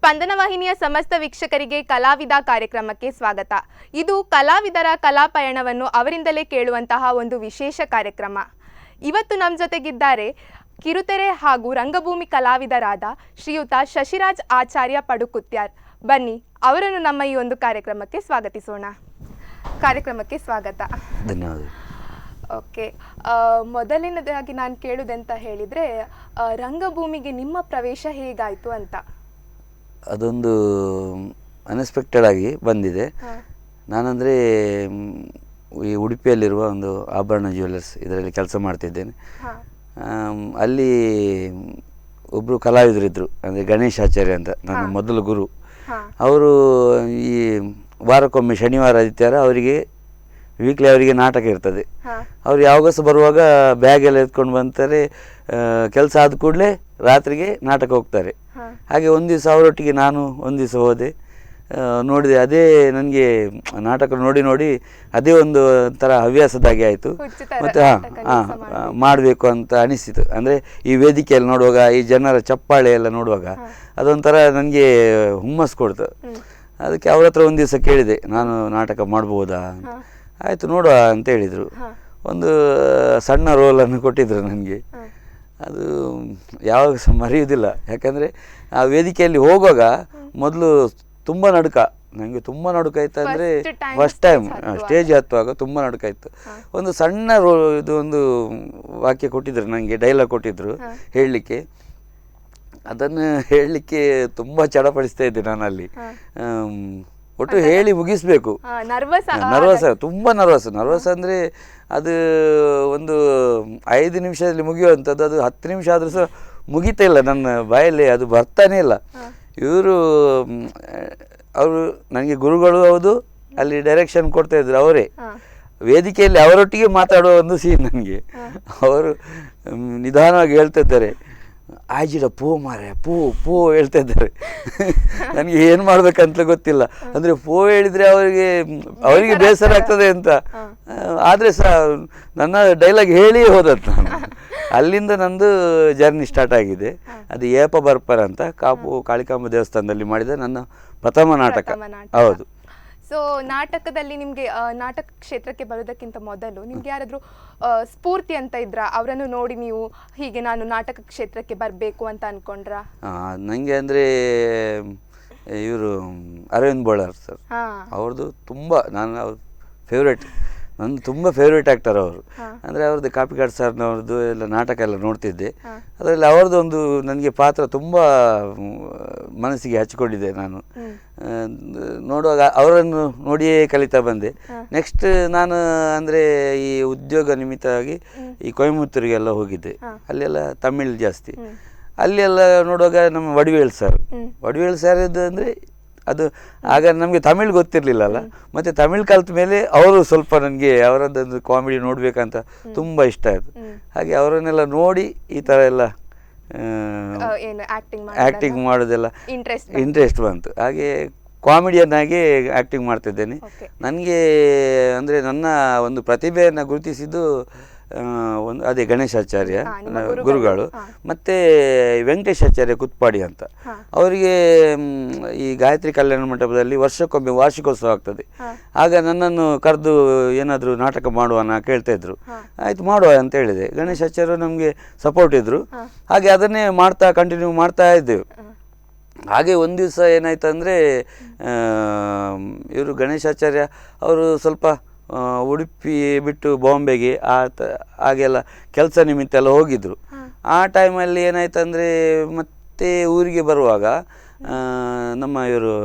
ಸ್ಪಂದನ ವಾಹಿನಿಯ ಸಮಸ್ತ ವೀಕ್ಷಕರಿಗೆ ಕಲಾವಿದ ಕಾರ್ಯಕ್ರಮಕ್ಕೆ ಸ್ವಾಗತ. ಇದು ಕಲಾವಿದರ ಕಲಾ ಪಯಣವನ್ನು ಅವರಿಂದಲೇ ಕೇಳುವಂತಹ ಒಂದು ವಿಶೇಷ ಕಾರ್ಯಕ್ರಮ. ಇವತ್ತು ನಮ್ಮ ಜೊತೆಗಿದ್ದಾರೆ ಕಿರುತೆರೆ ಹಾಗೂ ರಂಗಭೂಮಿ ಕಲಾವಿದರಾದ ಶ್ರೀಯುತ ಶಶಿರಾಜ್ ಆಚಾರ್ಯ ಪಡುಕುತ್ಯಾರ್. ಬನ್ನಿ ಅವರನ್ನು ನಮ್ಮ ಈ ಒಂದು ಕಾರ್ಯಕ್ರಮಕ್ಕೆ ಸ್ವಾಗತಿಸೋಣ. ಕಾರ್ಯಕ್ರಮಕ್ಕೆ ಸ್ವಾಗತ. ಧನ್ಯವಾದ. ಓಕೆ, ಮೊದಲನೇದಾಗಿ ನಾನು ಕೇಳುವುದಂತ ಹೇಳಿದರೆ, ರಂಗಭೂಮಿಗೆ ನಿಮ್ಮ ಪ್ರವೇಶ ಹೇಗಾಯಿತು ಅಂತ? ಅದೊಂದು ಅನ್ಎಕ್ಸ್ಪೆಕ್ಟೆಡ್ ಆಗಿ ಬಂದಿದೆ. ನಾನಂದರೆ ಈ ಉಡುಪಿಯಲ್ಲಿರುವ ಒಂದು ಆಭರಣ ಜ್ಯುವೆಲ್ಲರ್ಸ್ ಇದರಲ್ಲಿ ಕೆಲಸ ಮಾಡ್ತಿದ್ದೇನೆ. ಅಲ್ಲಿ ಒಬ್ಬರು ಕಲಾವಿದರಿದ್ದರು, ಅಂದರೆ ಗಣೇಶ್ ಆಚಾರ್ಯ ಅಂತ, ನನ್ನ ಮೊದಲ ಗುರು. ಅವರು ಈ ವಾರಕ್ಕೊಮ್ಮೆ ಶನಿವಾರ ಆದಿತ್ಯವಾರ ಅವರಿಗೆ ವೀಕ್ಲಿ ಅವರಿಗೆ ನಾಟಕ ಇರ್ತದೆ. ಅವ್ರು ಯಾವಾಗ ಸಹ ಬರುವಾಗ ಬ್ಯಾಗ್ ಎಲ್ಲ ಎತ್ಕೊಂಡು ಬಂತಾರೆ. ಕೆಲಸ ಆದ ಕೂಡಲೇ ರಾತ್ರಿಗೆ ನಾಟಕ ಹೋಗ್ತಾರೆ. ಹಾಗೆ ಒಂದು ದಿವಸ ಅವರೊಟ್ಟಿಗೆ ನಾನು ಒಂದು ದಿವಸ ಹೋದೆ, ನೋಡಿದೆ. ಅದೇ ನನಗೆ ನಾಟಕ ನೋಡಿ ನೋಡಿ ಅದೇ ಒಂದು ಥರ ಹವ್ಯಾಸದಾಗೆ ಆಯಿತು. ಮತ್ತು ಮಾಡಬೇಕು ಅಂತ ಅನಿಸಿತು. ಅಂದರೆ ಈ ವೇದಿಕೆಯಲ್ಲಿ ನೋಡುವಾಗ, ಈ ಜನರ ಚಪ್ಪಾಳೆ ಎಲ್ಲ ನೋಡುವಾಗ ಅದೊಂಥರ ನನಗೆ ಹುಮ್ಮಸ್ಸು ಕೊಡ್ತು. ಅದಕ್ಕೆ ಅವ್ರ ಹತ್ರ ಒಂದು ದಿವಸ ಕೇಳಿದೆ, ನಾನು ನಾಟಕ ಮಾಡ್ಬೋದಾ ಅಂತ. ಆಯಿತು ನೋಡುವ ಅಂತ ಹೇಳಿದರು. ಒಂದು ಸಣ್ಣ ರೋಲನ್ನು ಕೊಟ್ಟಿದ್ದರು ನನಗೆ. ಅದು ಯಾವಾಗ ಸಹ ಮರೆಯುವುದಿಲ್ಲ. ಯಾಕಂದರೆ ಆ ವೇದಿಕೆಯಲ್ಲಿ ಹೋಗುವಾಗ ಮೊದಲು ತುಂಬ ನಡುಕ, ನನಗೆ ತುಂಬ ನಡುಕ ಆಯಿತು. ಅಂದರೆ ಫಸ್ಟ್ ಟೈಮ್ ಸ್ಟೇಜ್ ಹತ್ತುವಾಗ ತುಂಬ ನಡುಕ ಆಯಿತು. ಒಂದು ಸಣ್ಣ ಇದು ಒಂದು ವಾಕ್ಯ ಕೊಟ್ಟಿದ್ದರು ನನಗೆ, ಡೈಲಾಗ್ ಕೊಟ್ಟಿದ್ದರು ಹೇಳಲಿಕ್ಕೆ. ಅದನ್ನು ಹೇಳಲಿಕ್ಕೆ ತುಂಬ ಚಡಪಡಿಸ್ತಾ ಇದ್ದೆ ನಾನಲ್ಲಿ. ಒಟ್ಟು ಹೇಳಿ ಮುಗಿಸ್ಬೇಕು. ನರ್ವಸ್, ತುಂಬ ನರ್ವಸ್ ಅಂದರೆ ಅದು ಒಂದು 5 ನಿಮಿಷದಲ್ಲಿ ಮುಗಿಯುವಂಥದ್ದು, ಅದು 10 ನಿಮಿಷ ಆದರೂ ಸಹ ಮುಗಿತಾ ಇಲ್ಲ ನನ್ನ ಬಾಯಲ್ಲಿ, ಅದು ಬರ್ತಾನೇ ಇಲ್ಲ. ಅವರು ನನಗೆ ಗುರುಗಳು ಹೌದು, ಅಲ್ಲಿ ಡೈರೆಕ್ಷನ್ ಕೊಡ್ತಾ ಇದ್ರು ಅವರೇ. ವೇದಿಕೆಯಲ್ಲಿ ಅವರೊಟ್ಟಿಗೆ ಮಾತಾಡುವ ಒಂದು ಸೀನ್ ನನಗೆ. ಅವರು ನಿಧಾನವಾಗಿ ಹೇಳ್ತಾ ಇದ್ದಾರೆ, ಆಯ್ಜಿಡ ಪೋ ಮಾರೆ, ಪೋ ಹೇಳ್ತಾ ಇದ್ದಾರೆ. ನನಗೆ ಏನು ಮಾಡ್ಬೇಕಂತ ಗೊತ್ತಿಲ್ಲ. ಅಂದರೆ ಪೋ ಹೇಳಿದರೆ ಅವರಿಗೆ ಬೇಸರ ಆಗ್ತದೆ ಅಂತ. ಆದರೆ ಸಹ ನನ್ನ ಡೈಲಾಗ್ ಹೇಳಿ ಹೋದದ್ದು ನಾನು. ಅಲ್ಲಿಂದ ನಂದು ಜರ್ನಿ ಸ್ಟಾರ್ಟ್ ಆಗಿದೆ. ಅದು ಏಪ ಬರ್ಪರ್ ಅಂತ ಕಾಪು ಕಾಳಿಕಾಂಬ ದೇವಸ್ಥಾನದಲ್ಲಿ ಮಾಡಿದ ನನ್ನ ಪ್ರಥಮ ನಾಟಕ. ಹೌದು. ಸೊ ನಾಟಕದಲ್ಲಿ ನಿಮಗೆ ನಾಟಕ ಕ್ಷೇತ್ರಕ್ಕೆ ಬರೋದಕ್ಕಿಂತ ಮೊದಲು ನಿಮ್ಗೆ ಯಾರಾದರೂ ಸ್ಫೂರ್ತಿ ಅಂತ ಇದ್ರ? ಅವರನ್ನು ನೋಡಿ ನೀವು ಹೀಗೆ ನಾನು ನಾಟಕ ಕ್ಷೇತ್ರಕ್ಕೆ ಬರಬೇಕು ಅಂತ ಅನ್ಕೊಂಡ್ರಾ? ನನಗೆ ಅಂದರೆ ಇವರು ಅರವಿಂದ್ ಬೋಳಾರ್ ಸರ್, ಅವ್ರದ್ದು ತುಂಬ ಅವ್ರ ಫೇವ್ರೇಟ್, ನನ್ನ ತುಂಬ ಫೇವ್ರೇಟ್ ಆ್ಯಕ್ಟರ್ ಅವರು. ಅಂದರೆ ಅವ್ರದ್ದು ಕಾಪಿಕಾಡ್ ಸರ್ನವ್ರದ್ದು ಎಲ್ಲ ನಾಟಕ ಎಲ್ಲ ನೋಡ್ತಿದ್ದೆ. ಅದರಲ್ಲಿ ಅವ್ರದ್ದು ಒಂದು ನನಗೆ ಪಾತ್ರ ತುಂಬ ಮನಸ್ಸಿಗೆ ಹಚ್ಕೊಂಡಿದ್ದೆ. ನಾನು ನೋಡುವಾಗ ಅವರನ್ನು ನೋಡಿಯೇ ಕಲಿತಾ ಬಂದೆ. ನೆಕ್ಸ್ಟ್ ನಾನು ಅಂದರೆ ಈ ಉದ್ಯೋಗ ನಿಮಿತ್ತವಾಗಿ ಈ ಕೊಯಮತ್ತೂರಿಗೆಲ್ಲ ಹೋಗಿದ್ದೆ. ಅಲ್ಲೆಲ್ಲ ತಮಿಳ್ ಜಾಸ್ತಿ. ಅಲ್ಲೆಲ್ಲ ನೋಡುವಾಗ ನಮ್ಮ ವಡಿವೇಲ್ ಸರ್ ಇದ್ದು ಅಂದರೆ ಅದು ಆಗ ನಮಗೆ ತಮಿಳ್ ಗೊತ್ತಿರಲಿಲ್ಲಲ್ಲ. ಮತ್ತು ತಮಿಳ್ ಕಲ್ತ ಮೇಲೆ ಅವರು ಸ್ವಲ್ಪ ನನಗೆ ಅವರದ್ದೊಂದು ಕಾಮಿಡಿ ನೋಡಬೇಕಂತ ತುಂಬ ಇಷ್ಟ ಆಯಿತು. ಹಾಗೆ ಅವರನ್ನೆಲ್ಲ ನೋಡಿ ಈ ಥರ ಎಲ್ಲ ಆ್ಯಕ್ಟಿಂಗ್ ಮಾಡೋದೆಲ್ಲ ಇಂಟ್ರೆಸ್ಟ್ ಬಂತು. ಹಾಗೆ ಕಾಮಿಡಿಯನ್ನಾಗಿ ಆ್ಯಕ್ಟಿಂಗ್ ಮಾಡ್ತಿದ್ದೇನೆ. ನನಗೆ ಅಂದರೆ ನನ್ನ ಒಂದು ಪ್ರತಿಭೆಯನ್ನು ಗುರುತಿಸಿದ್ದು ಅದೇ ಗಣೇಶಾಚಾರ್ಯ ಗುರುಗಳು, ಮತ್ತು ವೆಂಕಟೇಶಾಚಾರ್ಯ ಕುತ್ಪಾಡಿ ಅಂತ. ಅವರಿಗೆ ಈ ಗಾಯತ್ರಿ ಕಲ್ಯಾಣ ಮಂಟಪದಲ್ಲಿ ವರ್ಷಕ್ಕೊಮ್ಮೆ ವಾರ್ಷಿಕೋತ್ಸವ ಆಗ್ತದೆ. ಆಗ ನನ್ನನ್ನು ಕರೆದು ಏನಾದರೂ ನಾಟಕ ಮಾಡುವನ ಕೇಳ್ತಾ ಇದ್ರು. ಆಯಿತು ಮಾಡುವ ಅಂತ ಹೇಳಿದೆ. ಗಣೇಶಾಚಾರ್ಯರು ನಮಗೆ ಸಪೋರ್ಟ್ ಇದ್ದರು. ಹಾಗೆ ಅದನ್ನೇ ಕಂಟಿನ್ಯೂ ಮಾಡ್ತಾ ಇದ್ದೆವು. ಹಾಗೆ ಒಂದು ದಿವಸ ಏನಾಯ್ತು ಅಂದರೆ, ಇವರು ಗಣೇಶಾಚಾರ್ಯ ಅವರು ಸ್ವಲ್ಪ ಉಡುಪಿ ಬಿಟ್ಟು ಬಾಂಬೆಗೆ ಹಾಗೆಲ್ಲ ಕೆಲಸ ನಿಮಿತ್ತ ಎಲ್ಲ ಹೋಗಿದ್ದರು. ಆ ಟೈಮಲ್ಲಿ ಏನಾಯ್ತು ಅಂದರೆ, ಮತ್ತೆ ಊರಿಗೆ ಬರುವಾಗ ನಮ್ಮ ಇವರು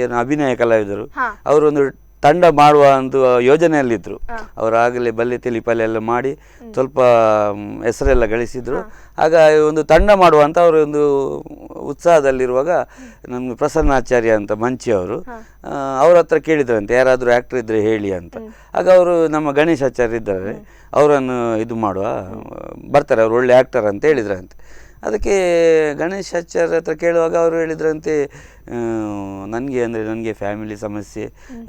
ಏನು ಅಭಿನಯ ಕಲಾವಿದರು ಅವರೊಂದು ತಂಡ ಮಾಡುವ ಒಂದು ಯೋಜನೆಯಲ್ಲಿದ್ದರು. ಅವರು ಆಗಲೇ ಬಲ್ಲೆ ತೆಲಿಪಲ್ಲೆ ಎಲ್ಲ ಮಾಡಿ ಸ್ವಲ್ಪ ಹೆಸರೆಲ್ಲ ಗಳಿಸಿದರು. ಆಗ ಒಂದು ತಂಡ ಮಾಡುವ ಅಂತ ಅವರು ಒಂದು ಉತ್ಸಾಹದಲ್ಲಿರುವಾಗ ನಮಗೆ ಪ್ರಸನ್ನಾಚಾರ್ಯ ಅಂತ ಮಂಚಿ ಅವರು ಅವ್ರ ಹತ್ರ ಕೇಳಿದ್ರಂತೆ, ಯಾರಾದರೂ ಆ್ಯಕ್ಟರ್ ಇದ್ದರೆ ಹೇಳಿ ಅಂತ. ಆಗ ಅವರು ನಮ್ಮ ಗಣೇಶಾಚಾರ್ಯ ಇದ್ದಾರೆ, ಅವರನ್ನು ಇದು ಮಾಡುವ ಬರ್ತಾರೆ, ಅವರು ಒಳ್ಳೆ ಆ್ಯಕ್ಟರ್ ಅಂತ ಹೇಳಿದ್ರಂತೆ. ಅದಕ್ಕೆ ಗಣೇಶಾಚಾರ್ಯ ಹತ್ರ ಕೇಳುವಾಗ ಅವರು ಹೇಳಿದ್ರಂತೆ, ನನಗೆ ಫ್ಯಾಮಿಲಿ ಸಮಸ್ಯೆ,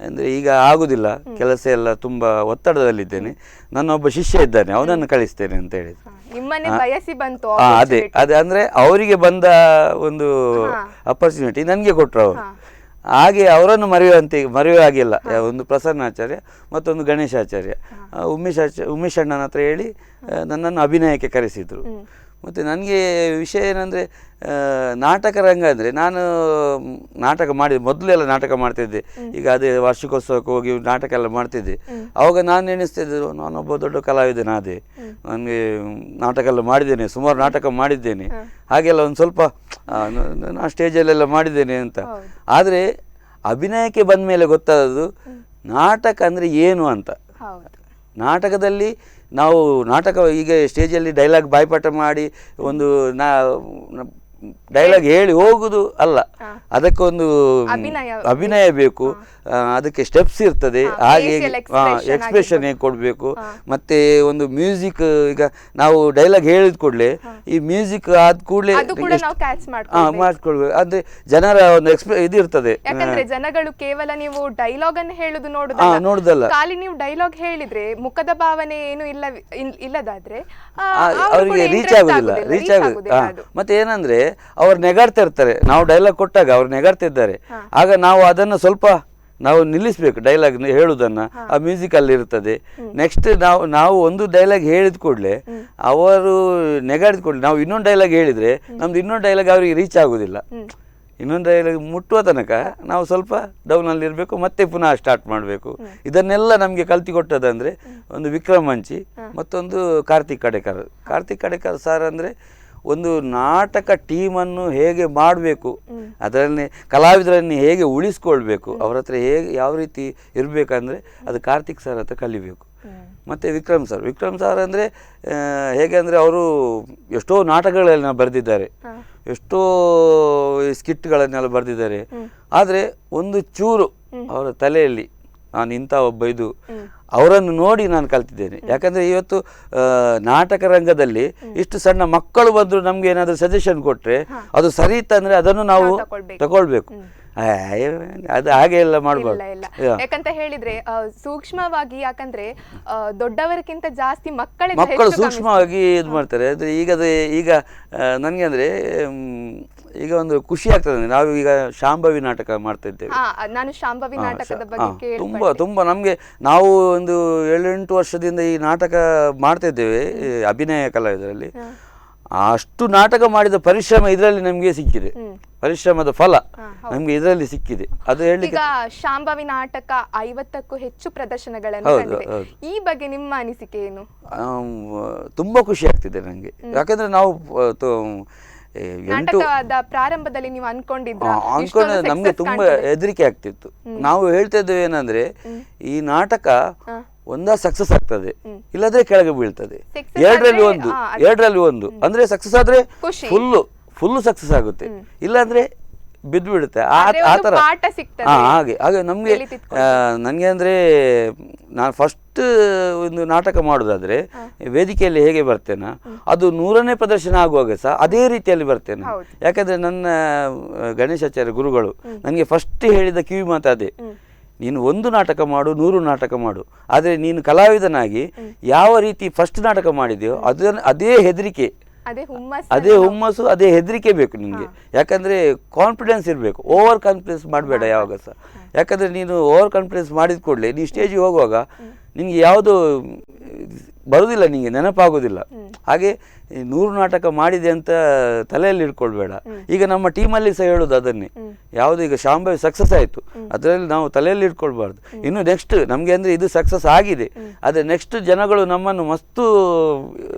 ಅಂದರೆ ಈಗ ಆಗೋದಿಲ್ಲ, ಕೆಲಸ ಎಲ್ಲ ತುಂಬ ಒತ್ತಡದಲ್ಲಿದ್ದೇನೆ, ನನ್ನೊಬ್ಬ ಶಿಷ್ಯ ಇದ್ದಾನೆ, ಅವನನ್ನು ಕಳಿಸ್ತೇನೆ ಅಂತ ಹೇಳಿದ್ರು. ನಿಮ್ಮನ್ನೇ ಬಯಸಿ ಬಂತು ಅದೇ ಅದೇ ಅಂದ್ರೆ ಅವರಿಗೆ ಬಂದ ಒಂದು ಅಪರ್ಚುನಿಟಿ ನನಗೆ ಕೊಟ್ಟರು ಅವರು. ಹಾಗೆ ಅವರನ್ನು ಮರೆಯುವ ಆಗಿಲ್ಲ. ಒಂದು ಪ್ರಸನ್ನಾಚಾರ್ಯ ಮತ್ತೊಂದು ಗಣೇಶಾಚಾರ್ಯ, ಉಮೇಶ್ ಅಣ್ಣನ ಹತ್ರ ಹೇಳಿ ನನ್ನನ್ನು ಅಭಿನಯಕ್ಕೆ ಕರೆಸಿದ್ರು. ಮತ್ತು ನನಗೆ ವಿಷಯ ಏನಂದರೆ ನಾಟಕ ರಂಗ ಅಂದರೆ ನಾನು ನಾಟಕ ಮೊದಲೆಲ್ಲ ನಾಟಕ ಮಾಡ್ತಿದ್ದೆ. ಈಗ ಅದೇ ವಾರ್ಷಿಕೋತ್ಸವಕ್ಕೆ ಹೋಗಿ ನಾಟಕ ಎಲ್ಲ ಮಾಡ್ತಿದ್ದೆ. ಆವಾಗ ನಾನು ಎಣಿಸ್ತಿದ್ದೆ ನಾನೊಬ್ಬ ದೊಡ್ಡ ಕಲಾವಿದನಾದೆ, ನನಗೆ ನಾಟಕ ಎಲ್ಲ ಮಾಡಿದ್ದೇನೆ, ಸುಮಾರು ನಾಟಕ ಮಾಡಿದ್ದೇನೆ, ಹಾಗೆಲ್ಲ ಒಂದು ಸ್ವಲ್ಪ ನಾನು ಸ್ಟೇಜಲ್ಲೆಲ್ಲ ಮಾಡಿದ್ದೇನೆ ಅಂತ. ಆದರೆ ಅಭಿನಯಕ್ಕೆ ಬಂದ ಮೇಲೆ ಗೊತ್ತಾದದ್ದು ನಾಟಕ ಅಂದರೆ ಏನು ಅಂತ. ನಾಟಕದಲ್ಲಿ ನಾವು ಈಗ ಸ್ಟೇಜಲ್ಲಿ ಡೈಲಾಗ್ ಬಾಯ್ಪಾಠ ಮಾಡಿ ಒಂದು ಡೈಲಾಗ್ ಹೇಳಿ ಹೋಗುದು ಅಲ್ಲ, ಅದಕ್ಕೊಂದು ಅಭಿನಯ ಬೇಕು, ಅದಕ್ಕೆ ಸ್ಟೆಪ್ಸ್ ಇರ್ತದೆ, ಹಾಗೆ ಎಕ್ಸ್ಪ್ರೆಷನ್ ಹೇಗೆ ಕೊಡಬೇಕು, ಮತ್ತೆ ಒಂದು ಮ್ಯೂಸಿಕ್. ಈಗ ನಾವು ಡೈಲಾಗ್ ಹೇಳಿದ ಕೂಡಲೇ ಈ ಮ್ಯೂಸಿಕ್ ಆದ ಕೂಡಲೇ ಮಾಡ್ಕೊಳ್ಬೇಕು. ಅಂದ್ರೆ ಜನರ ಒಂದು ಇದು ಇರ್ತದೆ. ಜನಗಳು ಕೇವಲ ನೀವು ಡೈಲಾಗ್ ಅನ್ನು ಹೇಳುದು ನೋಡುದಲ್ಲ, ಖಾಲಿ ನೀವು ಡೈಲಾಗ್ ಹೇಳಿದ್ರೆ ಮುಖದ ಭಾವನೆ ಏನು ಇಲ್ಲದಾದ್ರೆ ಅವರಿಗೆ ರೀಚ್ ಆಗುದಿಲ್ಲ. ಮತ್ತೆ ಏನಂದ್ರೆ ಅವ್ರು ನೆಗಾಡ್ತಾ ಇರ್ತಾರೆ, ನಾವು ಡೈಲಾಗ್ ಕೊಟ್ಟಾಗ ಅವ್ರು ನೆಗಾಡ್ತಾ ಇದ್ದಾರೆ, ಆಗ ನಾವು ಅದನ್ನು ಸ್ವಲ್ಪ ನಾವು ನಿಲ್ಲಿಸ್ಬೇಕು ಡೈಲಾಗ್ ಹೇಳುದನ್ನ. ಆ ಮ್ಯೂಸಿಕ್ ಅಲ್ಲಿ ಇರ್ತದೆ. ನೆಕ್ಸ್ಟ್ ನಾವು ಒಂದು ಡೈಲಾಗ್ ಹೇಳಿದ ಕೂಡಲೇ ಅವರು ನೆಗಾಡಿದ ಕೂಡಲೇ ನಾವು ಇನ್ನೊಂದು ಡೈಲಾಗ್ ಹೇಳಿದ್ರೆ ನಮ್ದು ಇನ್ನೊಂದು ಡೈಲಾಗ್ ಅವರಿಗೆ ರೀಚ್ ಆಗುದಿಲ್ಲ. ಇನ್ನೊಂದು ಡೈಲಾಗ್ ಮುಟ್ಟುವ ತನಕ ನಾವು ಸ್ವಲ್ಪ ಡೌನ್ ಅಲ್ಲಿ ಇರಬೇಕು, ಮತ್ತೆ ಪುನಃ ಸ್ಟಾರ್ಟ್ ಮಾಡಬೇಕು. ಇದನ್ನೆಲ್ಲ ನಮಗೆ ಕಲ್ತಿಕೊಟ್ಟದಂದ್ರೆ ಒಂದು ವಿಕ್ರಮ್ ಮಂಚಿ, ಮತ್ತೊಂದು ಕಾರ್ತಿಕ್ ಕಡೇಕರ್ ಸರ್. ಅಂದರೆ ಒಂದು ನಾಟಕ ಟೀಮನ್ನು ಹೇಗೆ ಮಾಡಬೇಕು, ಅದರಲ್ಲಿ ಕಲಾವಿದರನ್ನು ಹೇಗೆ ಉಳಿಸ್ಕೊಳ್ಬೇಕು, ಅವ್ರ ಹತ್ರ ಹೇಗೆ ಯಾವ ರೀತಿ ಇರಬೇಕಂದ್ರೆ ಅದು ಕಾರ್ತಿಕ್ ಸರ್ ಹತ್ರ ಕಲಿಬೇಕು. ಮತ್ತು ವಿಕ್ರಮ್ ಸರ್ ಅಂದರೆ ಹೇಗೆ ಅಂದರೆ ಅವರು ಎಷ್ಟೋ ನಾಟಕಗಳೆಲ್ಲ ಬರೆದಿದ್ದಾರೆ, ಎಷ್ಟೋ ಸ್ಕಿಟ್ಗಳನ್ನೆಲ್ಲ ಬರೆದಿದ್ದಾರೆ. ಆದರೆ ಒಂದು ಚೂರು ಅವರ ತಲೆಯಲ್ಲಿ ನಾನು ಇಂಥ ಒಬ್ಬ ಇದು ಅವರನ್ನು ನೋಡಿ ನಾನು ಕಲ್ತಿದ್ದೇನೆ. ಯಾಕಂದರೆ ಇವತ್ತು ನಾಟಕ ರಂಗದಲ್ಲಿ ಇಷ್ಟು ಸಣ್ಣ ಮಕ್ಕಳು ಬಂದರು ನಮ್ಗೆ ಏನಾದರೂ ಸಜೆಷನ್ ಕೊಟ್ಟರೆ ಅದು ಸರಿ ಇತ್ತಂದರೆ ಅದನ್ನು ನಾವು ತಗೊಳ್ಬೇಕು. ಅದು ಹಾಗೆ ಎಲ್ಲ ಮಾಡಬಾರ್ದು. ಯಾಕಂತ ಹೇಳಿದ್ರೆ ಸೂಕ್ಷ್ಮವಾಗಿ, ಯಾಕಂದ್ರೆ ದೊಡ್ಡವರಿಗಿಂತ ಜಾಸ್ತಿ ಮಕ್ಕಳು ಸೂಕ್ಷ್ಮವಾಗಿ ಇದು ಮಾಡ್ತಾರೆ. ಅಂದರೆ ಈಗ ನನಗೆ ಅಂದರೆ ಈಗ ಒಂದು ಖುಷಿ ಆಗ್ತದೆ. ನಾವು ಈಗ ಶಾಂಭವಿ ನಾಟಕ ಮಾಡ್ತಾ ಇದ್ದೇವೆ. ನಾನು ಶಾಂಭವಿ ನಾಟಕದ ಬಗ್ಗೆ ತುಂಬ ನಮಗೆ ನಾವು ಒಂದು 7-8 ವರ್ಷದಿಂದ ಈ ನಾಟಕ ಮಾಡ್ತಾ ಇದ್ದೇವೆ ಅಭಿನಯ ಕಲಾವಿದರಲ್ಲಿ. ಅಷ್ಟು ನಾಟಕ ಮಾಡಿದ ಪರಿಶ್ರಮ ಇದರಲ್ಲಿ ನಮಗೆ ಸಿಕ್ಕಿದೆ, ಪರಿಶ್ರಮದ ಫಲ ನಮ್ಗೆ ಇದರಲ್ಲಿ ಸಿಕ್ಕಿದೆ. ಅದು ಹೇಳಿ ಶಾಂಭವಿ ನಾಟಕ 50ಕ್ಕೂ ಹೆಚ್ಚು ಪ್ರದರ್ಶನಗಳನ್ನು ಕಂಡಿದೆ. ಈ ಬಗ್ಗೆ ನಿಮ್ಮ ಅನಿಸಿಕೆ ಏನು? ತುಂಬಾ ಖುಷಿ ಆಗ್ತಿದೆ ನನಗೆ. ಯಾಕಂದ್ರೆ ನಾವು ಪ್ರಾರಂಭದಲ್ಲಿ ನೀವು ಅನ್ಕೊಂಡ್ರೆ ನಮ್ಗೆ ತುಂಬಾ ಹೆದರಿಕೆ ಆಗ್ತಿತ್ತು. ನಾವು ಹೇಳ್ತಾ ಇದ್ದೇವೆ ಏನಂದ್ರೆ ಈ ನಾಟಕ ಒಂದಾ ಸಕ್ಸಸ್ ಆಗ್ತದೆ, ಇಲ್ಲದ್ರೆ ಕೆಳಗೆ ಬೀಳ್ತದೆ. ಎರಡರಲ್ಲಿ ಒಂದು ಅಂದ್ರೆ ಸಕ್ಸಸ್ ಆದ್ರೆ ಫುಲ್ ಸಕ್ಸಸ್ ಆಗುತ್ತೆ, ಇಲ್ಲಾಂದ್ರೆ ಬಿದ್ದು ಬಿಡುತ್ತೆ. ಆ ಥರ ಹಾಗೆ ನನಗೆ ಅಂದರೆ ನಾನು ಫಸ್ಟ್ ಒಂದು ನಾಟಕ ಮಾಡೋದಾದ್ರೆ ವೇದಿಕೆಯಲ್ಲಿ ಹೇಗೆ ಬರ್ತೇನೆ ಅದು 100ನೇ ಪ್ರದರ್ಶನ ಆಗುವಾಗ ಸಹ ಅದೇ ರೀತಿಯಲ್ಲಿ ಬರ್ತೇನೆ. ಯಾಕಂದರೆ ನನ್ನ ಗಣೇಶಾಚಾರ್ಯ ಗುರುಗಳು ನನಗೆ ಫಸ್ಟ್ ಹೇಳಿದ ಕಿವಿ ಮಾತು ಅದೇ, ನೀನು 1 ನಾಟಕ ಮಾಡು, 100 ನಾಟಕ ಮಾಡು, ಆದರೆ ನೀನು ಕಲಾವಿದನಾಗಿ ಯಾವ ರೀತಿ ಫಸ್ಟ್ ನಾಟಕ ಮಾಡಿದೆಯೋ ಅದೇ ಹೆದರಿಕೆ, ಅದೇ ಹುಮ್ಮಸ್ಸು, ಅದೇ ಹೆದರಿಕೆ ಬೇಕು ನಿನಗೆ. ಯಾಕಂದರೆ ಕಾನ್ಫಿಡೆನ್ಸ್ ಇರಬೇಕು, ಓವರ್ ಕಾನ್ಫಿಡೆನ್ಸ್ ಮಾಡಬೇಡ ಯಾವಾಗ ಸಹ. ಯಾಕಂದರೆ ನೀನು ಓವರ್ ಕಾನ್ಫಿಡೆನ್ಸ್ ಮಾಡಿದ ಕೂಡಲೇ ನೀನು ಸ್ಟೇಜಿಗೆ ಹೋಗುವಾಗ ನಿನಗೆ ಯಾವುದು ಬರುವುದಿಲ್ಲ, ನಿನಗೆ ನೆನಪಾಗೋದಿಲ್ಲ. ಹಾಗೆ 100 ನಾಟಕ ಮಾಡಿದೆ ಅಂತ ತಲೆಯಲ್ಲಿ ಇಟ್ಕೊಳ್ಬೇಡ. ಈಗ ನಮ್ಮ ಟೀಮಲ್ಲಿ ಸಹ ಹೇಳೋದು ಅದನ್ನೇ, ಯಾವುದು ಈಗ ಶಾಂಭವಿ ಸಕ್ಸಸ್ ಆಯಿತು ಅದರಲ್ಲಿ ನಾವು ತಲೆಯಲ್ಲಿ ಇಟ್ಕೊಳ್ಬಾರ್ದು. ಇನ್ನು ನೆಕ್ಸ್ಟ್ ನಮಗೆ ಅಂದರೆ ಇದು ಸಕ್ಸಸ್ ಆಗಿದೆ, ಆದರೆ ನೆಕ್ಸ್ಟ್ ಜನಗಳು ನಮ್ಮನ್ನು ಮಸ್ತು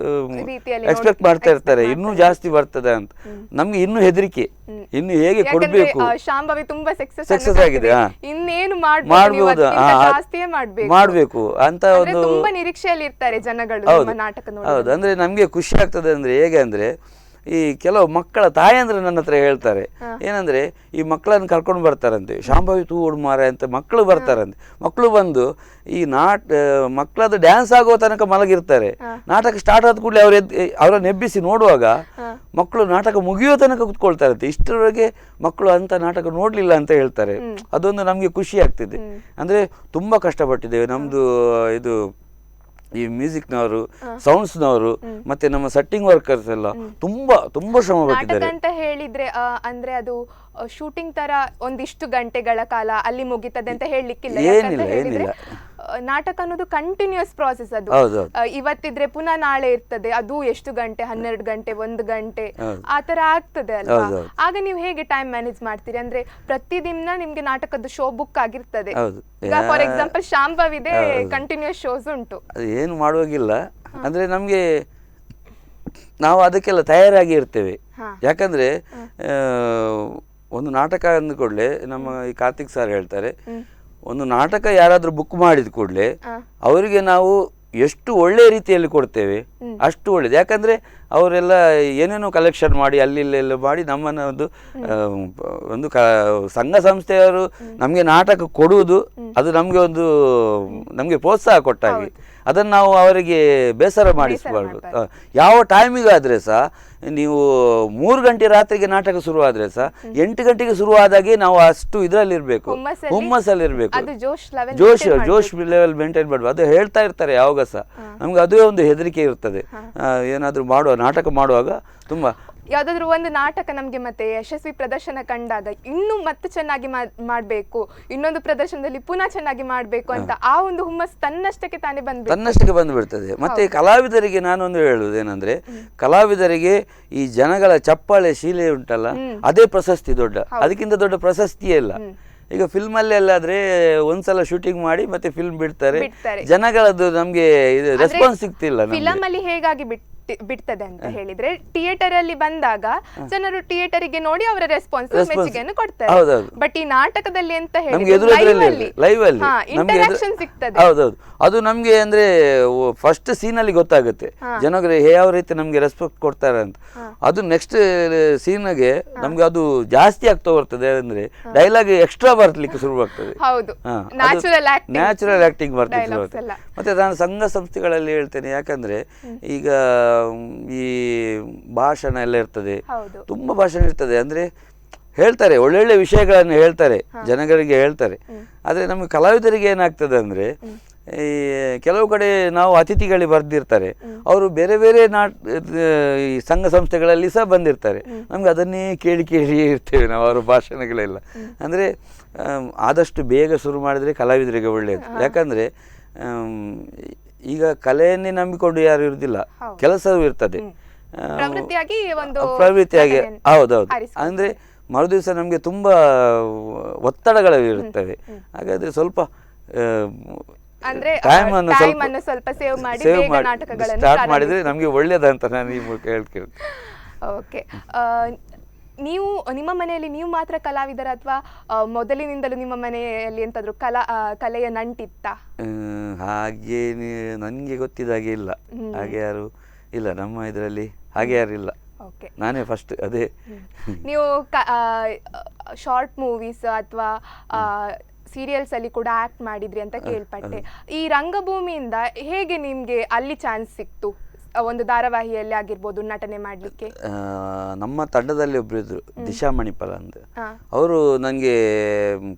ಎಕ್ಸ್ಪೆಕ್ಟ್ ಮಾಡ್ತಾ ಇರ್ತಾರೆ, ಇನ್ನೂ ಜಾಸ್ತಿ ಬರ್ತದೆ ಅಂತ. ನಮ್ಗೆ ಇನ್ನೂ ಹೆದರಿಕೆ, ಇನ್ನು ಹೇಗೆ ಕೊಡಬೇಕು. ಶಾಂಭವಿ ತುಂಬಾ ಸಕ್ಸಸ್ ಆಗಿದೆ, ಇನ್ನೇನು ಮಾಡ್ಬೋದು, ಮಾಡಬೇಕು ಅಂತ ಒಂದು ನಿರೀಕ್ಷೆಯಲ್ಲಿ ಇರ್ತಾರೆ ಜನಗಳು. ಹೌದು, ಅಂದ್ರೆ ನಮ್ಗೆ ಖುಷಿ ಆಗ್ತದೆ. ಅಂದ್ರೆ ಹೇಗೆ ಅಂದ್ರೆ ಈ ಕೆಲವು ಮಕ್ಕಳ ತಾಯಂದ್ರೆ ನನ್ನ ಹತ್ರ ಹೇಳ್ತಾರೆ ಏನಂದ್ರೆ ಈ ಮಕ್ಕಳನ್ನು ಕರ್ಕೊಂಡು ಬರ್ತಾರಂತೆ, ಶಾಂಭವಿ ತೂ ಮಾರೆ ಅಂತ ಮಕ್ಕಳು ಬರ್ತಾರಂತೆ. ಮಕ್ಕಳು ಬಂದು ಈ ಮಕ್ಕಳದ್ದು ಡ್ಯಾನ್ಸ್ ಆಗೋ ತನಕ ಮಲಗಿರ್ತಾರೆ. ನಾಟಕ ಸ್ಟಾರ್ಟ್ ಆದ ಕೂಡಲೇ ಅವರನ್ನು ಎಬ್ಬಿಸಿ ನೋಡುವಾಗ ಮಕ್ಕಳು ನಾಟಕ ಮುಗಿಯೋ ತನಕ ಕುತ್ಕೊಳ್ತಾರಂತೆ. ಇಷ್ಟರವರೆಗೆ ಮಕ್ಕಳು ಅಂತ ನಾಟಕ ನೋಡ್ಲಿಲ್ಲ ಅಂತ ಹೇಳ್ತಾರೆ. ಅದೊಂದು ನಮ್ಗೆ ಖುಷಿ ಆಗ್ತಿದೆ. ಅಂದ್ರೆ ತುಂಬಾ ಕಷ್ಟಪಟ್ಟಿದ್ದೇವೆ. ನಮ್ದು ಇದು ಈ ಮ್ಯೂಸಿಕ್ನವರು, ಸೌಂಡ್ಸ್ನವರು, ಮತ್ತೆ ನಮ್ಮ ಸೆಟ್ಟಿಂಗ್ ವರ್ಕರ್ಸ್ ಎಲ್ಲ ತುಂಬಾ ಶ್ರಮ ಪಟ್ಟಿದ್ದಾರೆ. ಅಂತ ಹೇಳಿದ್ರೆ ಅಂದ್ರೆ ಅದು ಶೂಟಿಂಗ್ ತರ ಒಂದಿಷ್ಟು ಗಂಟೆಗಳ ಕಾಲ ಅಲ್ಲಿ ಮುಗಿತದೆ ಅಂತ ಹೇಳಲಿಕ್ಕಿಲ್ಲ. ಏನಿಲ್ಲ. ನಾಟಕ ಅನ್ನೋದು ಕಂಟಿನ್ಯೂಸ್ ಪ್ರಾಸೆಸ್. ಅದು ಇವತ್ತಿದ್ರೆ ಪುನಃ ನಾಳೆ ಇರ್ತದೆ, ಅದು ಎಷ್ಟು ಗಂಟೆ, 12 ಗಂಟೆ, 1 ಗಂಟೆ ಆತರ ಆಗ್ತದೆ ಅಲ್ವಾ. ಆಗ ನೀವು ಹೇಗೆ ಟೈಮ್ ಮ್ಯಾನೇಜ್ ಮಾಡ್ತೀರಿ? ಅಂದ್ರೆ ಪ್ರತಿದಿನ ನಿಮ್ಗೆ ನಾಟಕದ ಶೋ ಬುಕ್ ಆಗಿರ್ತದೆ. ಈಗ ಫಾರ್ ಎಕ್ಸಾಂಪಲ್ ಶಾಂಭವಿದೆ, ಕಂಟಿನ್ಯೂಸ್ ಶೋಸ್ ಉಂಟು. ಏನು ಮಾಡುವಾಗಿಲ್ಲ, ಅಂದ್ರೆ ನಮ್ಗೆ ನಾವು ಅದಕ್ಕೆಲ್ಲ ತಯಾರಾಗಿ ಇರ್ತೇವೆ. ಯಾಕಂದ್ರೆ ಒಂದು ನಾಟಕ ಅಂದ ಕೂಡಲೇ ನಮ್ಮ ಈ ಕಾರ್ತಿಕ್ ಸರ್ ಹೇಳ್ತಾರೆ, ಒಂದು ನಾಟಕ ಯಾರಾದ್ರೂ ಬುಕ್ ಮಾಡಿದ ಕೂಡಲೇ ಅವರಿಗೆ ನಾವು ಎಷ್ಟು ಒಳ್ಳೆ ರೀತಿಯಲ್ಲಿ ಕೊಡ್ತೇವೆ ಅಷ್ಟು ಒಳ್ಳೇದು. ಯಾಕಂದ್ರೆ ಅವರೆಲ್ಲ ಏನೇನೋ ಕಲೆಕ್ಷನ್ ಮಾಡಿ ಅಲ್ಲಿ ಇಲ್ಲೆಲ್ಲ ಮಾಡಿ ನಮ್ಮನ್ನ ಒಂದು ಸಂಘ ಸಂಸ್ಥೆಯವರು ನಮಗೆ ನಾಟಕ ಕೊಡುವುದು ಅದು ನಮಗೆ ಪ್ರೋತ್ಸಾಹ ಕೊಟ್ಟಾಗಿ. ಅದನ್ನು ನಾವು ಅವರಿಗೆ ಬೇಸರ ಮಾಡಿಸಬಾರ್ದು. ಯಾವ ಟೈಮಿಗಾದ್ರೆ ಸಹ ನೀವು 3 ಗಂಟೆ ರಾತ್ರಿಗೆ ನಾಟಕ ಶುರುವಾದ್ರೆ ಸಹ 8 ಗಂಟೆಗೆ ಶುರುವಾದಾಗೆ ನಾವು ಅಷ್ಟು ಇದರಲ್ಲಿರ್ಬೇಕು, ಹುಮ್ಮಸ್ಸಲ್ಲಿರ್ಬೇಕು, ಜೋಶ್ ಲೆವೆಲ್ ಮೇಂಟೈನ್ ಮಾಡಬೇಕು. ಅದು ಹೇಳ್ತಾ ಇರ್ತಾರೆ ಯಾವಾಗ ಸಹ. ನಮ್ಗೆ ಅದೇ ಒಂದು ಹೆದರಿಕೆ ಇರ್ತದೆ, ಏನಾದ್ರೂ ನಾಟಕ ಮಾಡುವಾಗ ತುಂಬಾ ಯಾವ್ದಾದ್ರು ಒಂದು ನಾಟಕ ನಮ್ಗೆ ಮತ್ತೆ ಯಶಸ್ವಿ ಪ್ರದರ್ಶನ ಕಂಡಾಗ ಇನ್ನೂ ಮತ್ತೆ ಚೆನ್ನಾಗಿ ಮಾಡ್ಬೇಕು, ಇನ್ನೊಂದು ಪ್ರದರ್ಶನದಲ್ಲಿ ಪುನಃ ಚೆನ್ನಾಗಿ ಮಾಡ್ಬೇಕು ಅಂತ ಆ ಒಂದು ಹುಮ್ಮಸ್ಸು ತನ್ನಷ್ಟಕ್ಕೆ ಬಂದ್ಬಿಡ್ತದೆ. ಮತ್ತೆ ಕಲಾವಿದರಿಗೆ ನಾನೊಂದು ಹೇಳುವುದೇನಂದ್ರೆ, ಕಲಾವಿದರಿಗೆ ಈ ಜನಗಳ ಚಪ್ಪಾಳೆ ಶೀಲೆ ಉಂಟಲ್ಲ, ಅದೇ ಪ್ರಶಸ್ತಿ ದೊಡ್ಡ, ಅದಕ್ಕಿಂತ ದೊಡ್ಡ ಪ್ರಶಸ್ತಿಯೇ ಇಲ್ಲ. ಈಗ ಫಿಲ್ಮ್ ಅಲ್ಲಿ ಎಲ್ಲಾದ್ರೆ ಒಂದ್ಸಲ ಶೂಟಿಂಗ್ ಮಾಡಿ ಮತ್ತೆ ಫಿಲ್ಮ್ ಬಿಡ್ತಾರೆ, ಜನಗಳದ್ದು ನಮ್ಗೆ ರೆಸ್ಪಾನ್ಸ್ ಸಿಗ್ತಿಲ್ಲ. ಫಿಲಂ ಅಲ್ಲಿ ಹೇಗಾಗಿ ಬಿಡ್ತದೆ ಅಂತ ಹೇಳಿದ್ರೆ, ಥಿಯೇಟರ್ ಅಲ್ಲಿ ಬಂದಾಗ ಜನರು ಥಿಯೇಟರಿಗೆ ನೋಡಿ ಅವರ ರೆಸ್ಪಾನ್ಸ್ ಮೆಚ್ಚುಗೆಯನ್ನು ಕೊಡ್ತಾರೆ. ಬಟ್ ಈ ನಾಟಕದಲ್ಲಿ ಅಂತ ಹೇಳಿದ್ರೆ ಲೈವ್ ಅಲ್ಲಿ ಇಂಟರಾಕ್ಷನ್ ಸಿಗ್ತದೆ. ಹೌದೌದು, ಅದು ನಮ್ಗೆ ಅಂದ್ರೆ ಫಸ್ಟ್ ಸೀನ್ ಅಲ್ಲಿ ಗೊತ್ತಾಗುತ್ತೆ ಜನಗಳು ಯಾವ ರೀತಿ ನಮ್ಗೆ ರೆಸ್ಪೆಕ್ಟ್ ಕೊಡ್ತಾರೆ ಅಂತ. ಅದು ನೆಕ್ಸ್ಟ್ ಸೀನ್ಗೆ ನಮ್ಗೆ ಅದು ಜಾಸ್ತಿ ಆಗ್ತಾ ಬರ್ತದೆ. ಅಂದ್ರೆ ಡೈಲಾಗ್ ಎಕ್ಸ್ಟ್ರಾ ಬರ್ಲಿಕ್ಕೆ ಶುರುವಾಗ್ತದೆ. ನ್ಯಾಚುರಲ್ ಆಕ್ಟಿಂಗ್ ಬರ್ಲಿಕ್ಕೆ. ಮತ್ತೆ ನಾನು ಸಂಘ ಸಂಸ್ಥೆಗಳಲ್ಲಿ ಹೇಳ್ತೇನೆ, ಯಾಕಂದ್ರೆ ಈಗ ಈ ಭಾಷಣ ಎಲ್ಲ ಇರ್ತದೆ, ತುಂಬಾ ಭಾಷಣ ಇರ್ತದೆ. ಅಂದ್ರೆ ಹೇಳ್ತಾರೆ, ಒಳ್ಳೊಳ್ಳೆ ವಿಷಯಗಳನ್ನು ಹೇಳ್ತಾರೆ, ಜನಗಳಿಗೆ ಹೇಳ್ತಾರೆ. ಆದ್ರೆ ನಮ್ಗೆ ಕಲಾವಿದರಿಗೆ ಏನಾಗ್ತದೆ ಅಂದ್ರೆ, ಈ ಕೆಲವು ಕಡೆ ನಾವು ಅತಿಥಿಗಳಿಗೆ ಬರ್ದಿರ್ತಾರೆ, ಅವರು ಬೇರೆ ಬೇರೆ ಈ ಸಂಘ ಸಂಸ್ಥೆಗಳಲ್ಲಿ ಸಹ ಬಂದಿರ್ತಾರೆ. ನಮ್ಗೆ ಅದನ್ನೇ ಕೇಳಿ ಇರ್ತೇವೆ ನಾವು ಅವರ ಭಾಷಣಗಳೆಲ್ಲ. ಅಂದ್ರೆ ಆದಷ್ಟು ಬೇಗ ಶುರು ಮಾಡಿದ್ರೆ ಕಲಾವಿದರಿಗೆ ಒಳ್ಳೆಯದು. ಯಾಕಂದ್ರೆ ಈಗ ಕಲೆಯನ್ನೇ ನಂಬಿಕೊಂಡು ಯಾರು ಇರುವುದಿಲ್ಲ, ಕೆಲಸವೂ ಇರ್ತದೆ ಪ್ರವೃತ್ತಿಯಾಗಿ. ಹೌದೌದು. ಅಂದ್ರೆ ಮರುದಿವಸ ನಮ್ಗೆ ತುಂಬಾ ಒತ್ತಡಗಳು ಇರುತ್ತವೆ. ಹಾಗಾದ್ರೆ ಸ್ವಲ್ಪ ಟೈಮ್ ಅನ್ನು ಸ್ವಲ್ಪ ಸೇವ್ ಮಾಡಿ ಸ್ಟಾರ್ಟ್ ಮಾಡಿದ್ರೆ ನಮ್ಗೆ ಒಳ್ಳೇದಂತ ನಾನು ಈ ಮೂಲಕ ಹೇಳ್ತೇನೆ. ಓಕೆ, ನೀವು ನಿಮ್ಮ ಮನೆಯಲ್ಲಿ ನೀವು ಮಾತ್ರ ಕಲಾವಿದರ ಅಥವಾ ಮೊದಲಿನಿಂದಲೂ ನಿಮ್ಮ ಮನೆಯಲ್ಲಿ ಎಂತಾದ್ರೂ ಕಲೆಯ ನಂಟಿತ್ತ? ಹಾಗೆ ನನ್ಗೆ ಗೊತ್ತಿದ್ದಾಗೆ ಇಲ್ಲ, ಹಾಗೆ ಯಾರು ಇಲ್ಲ ನಮ್ಮ ಇದರಲ್ಲಿ, ಹಾಗೆ ಯಾರು ಇಲ್ಲ. ನಾನೇ ಫಸ್ಟ್. ಅದೇ ನೀವು ಶಾರ್ಟ್ ಮೂವೀಸ್ ಅಥವಾ ಸೀರಿಯಲ್ಸ್ ಅಲ್ಲಿ ಕೂಡ ಆಕ್ಟ್ ಮಾಡಿದ್ರಿ ಅಂತ ಕೇಳ್ಪಟ್ಟೆ. ಈ ರಂಗಭೂಮಿಯಿಂದ ಹೇಗೆ ನಿಮ್ಗೆ ಅಲ್ಲಿ ಚಾನ್ಸ್ ಸಿಕ್ತು? ಒಂದು ಧಾರಾವಾಹಿಯಲ್ಲಿ ಆಗಿರ್ಬೋದು ನಟನೆ ಮಾಡ್ಲಿಕ್ಕೆ. ನಮ್ಮ ತಂಡದಲ್ಲಿ ಒಬ್ರು ಇದ್ರು, ದಿಶಾ ಮಣಿಪಾಲ ಅಂತ. ಅವರು ನನಗೆ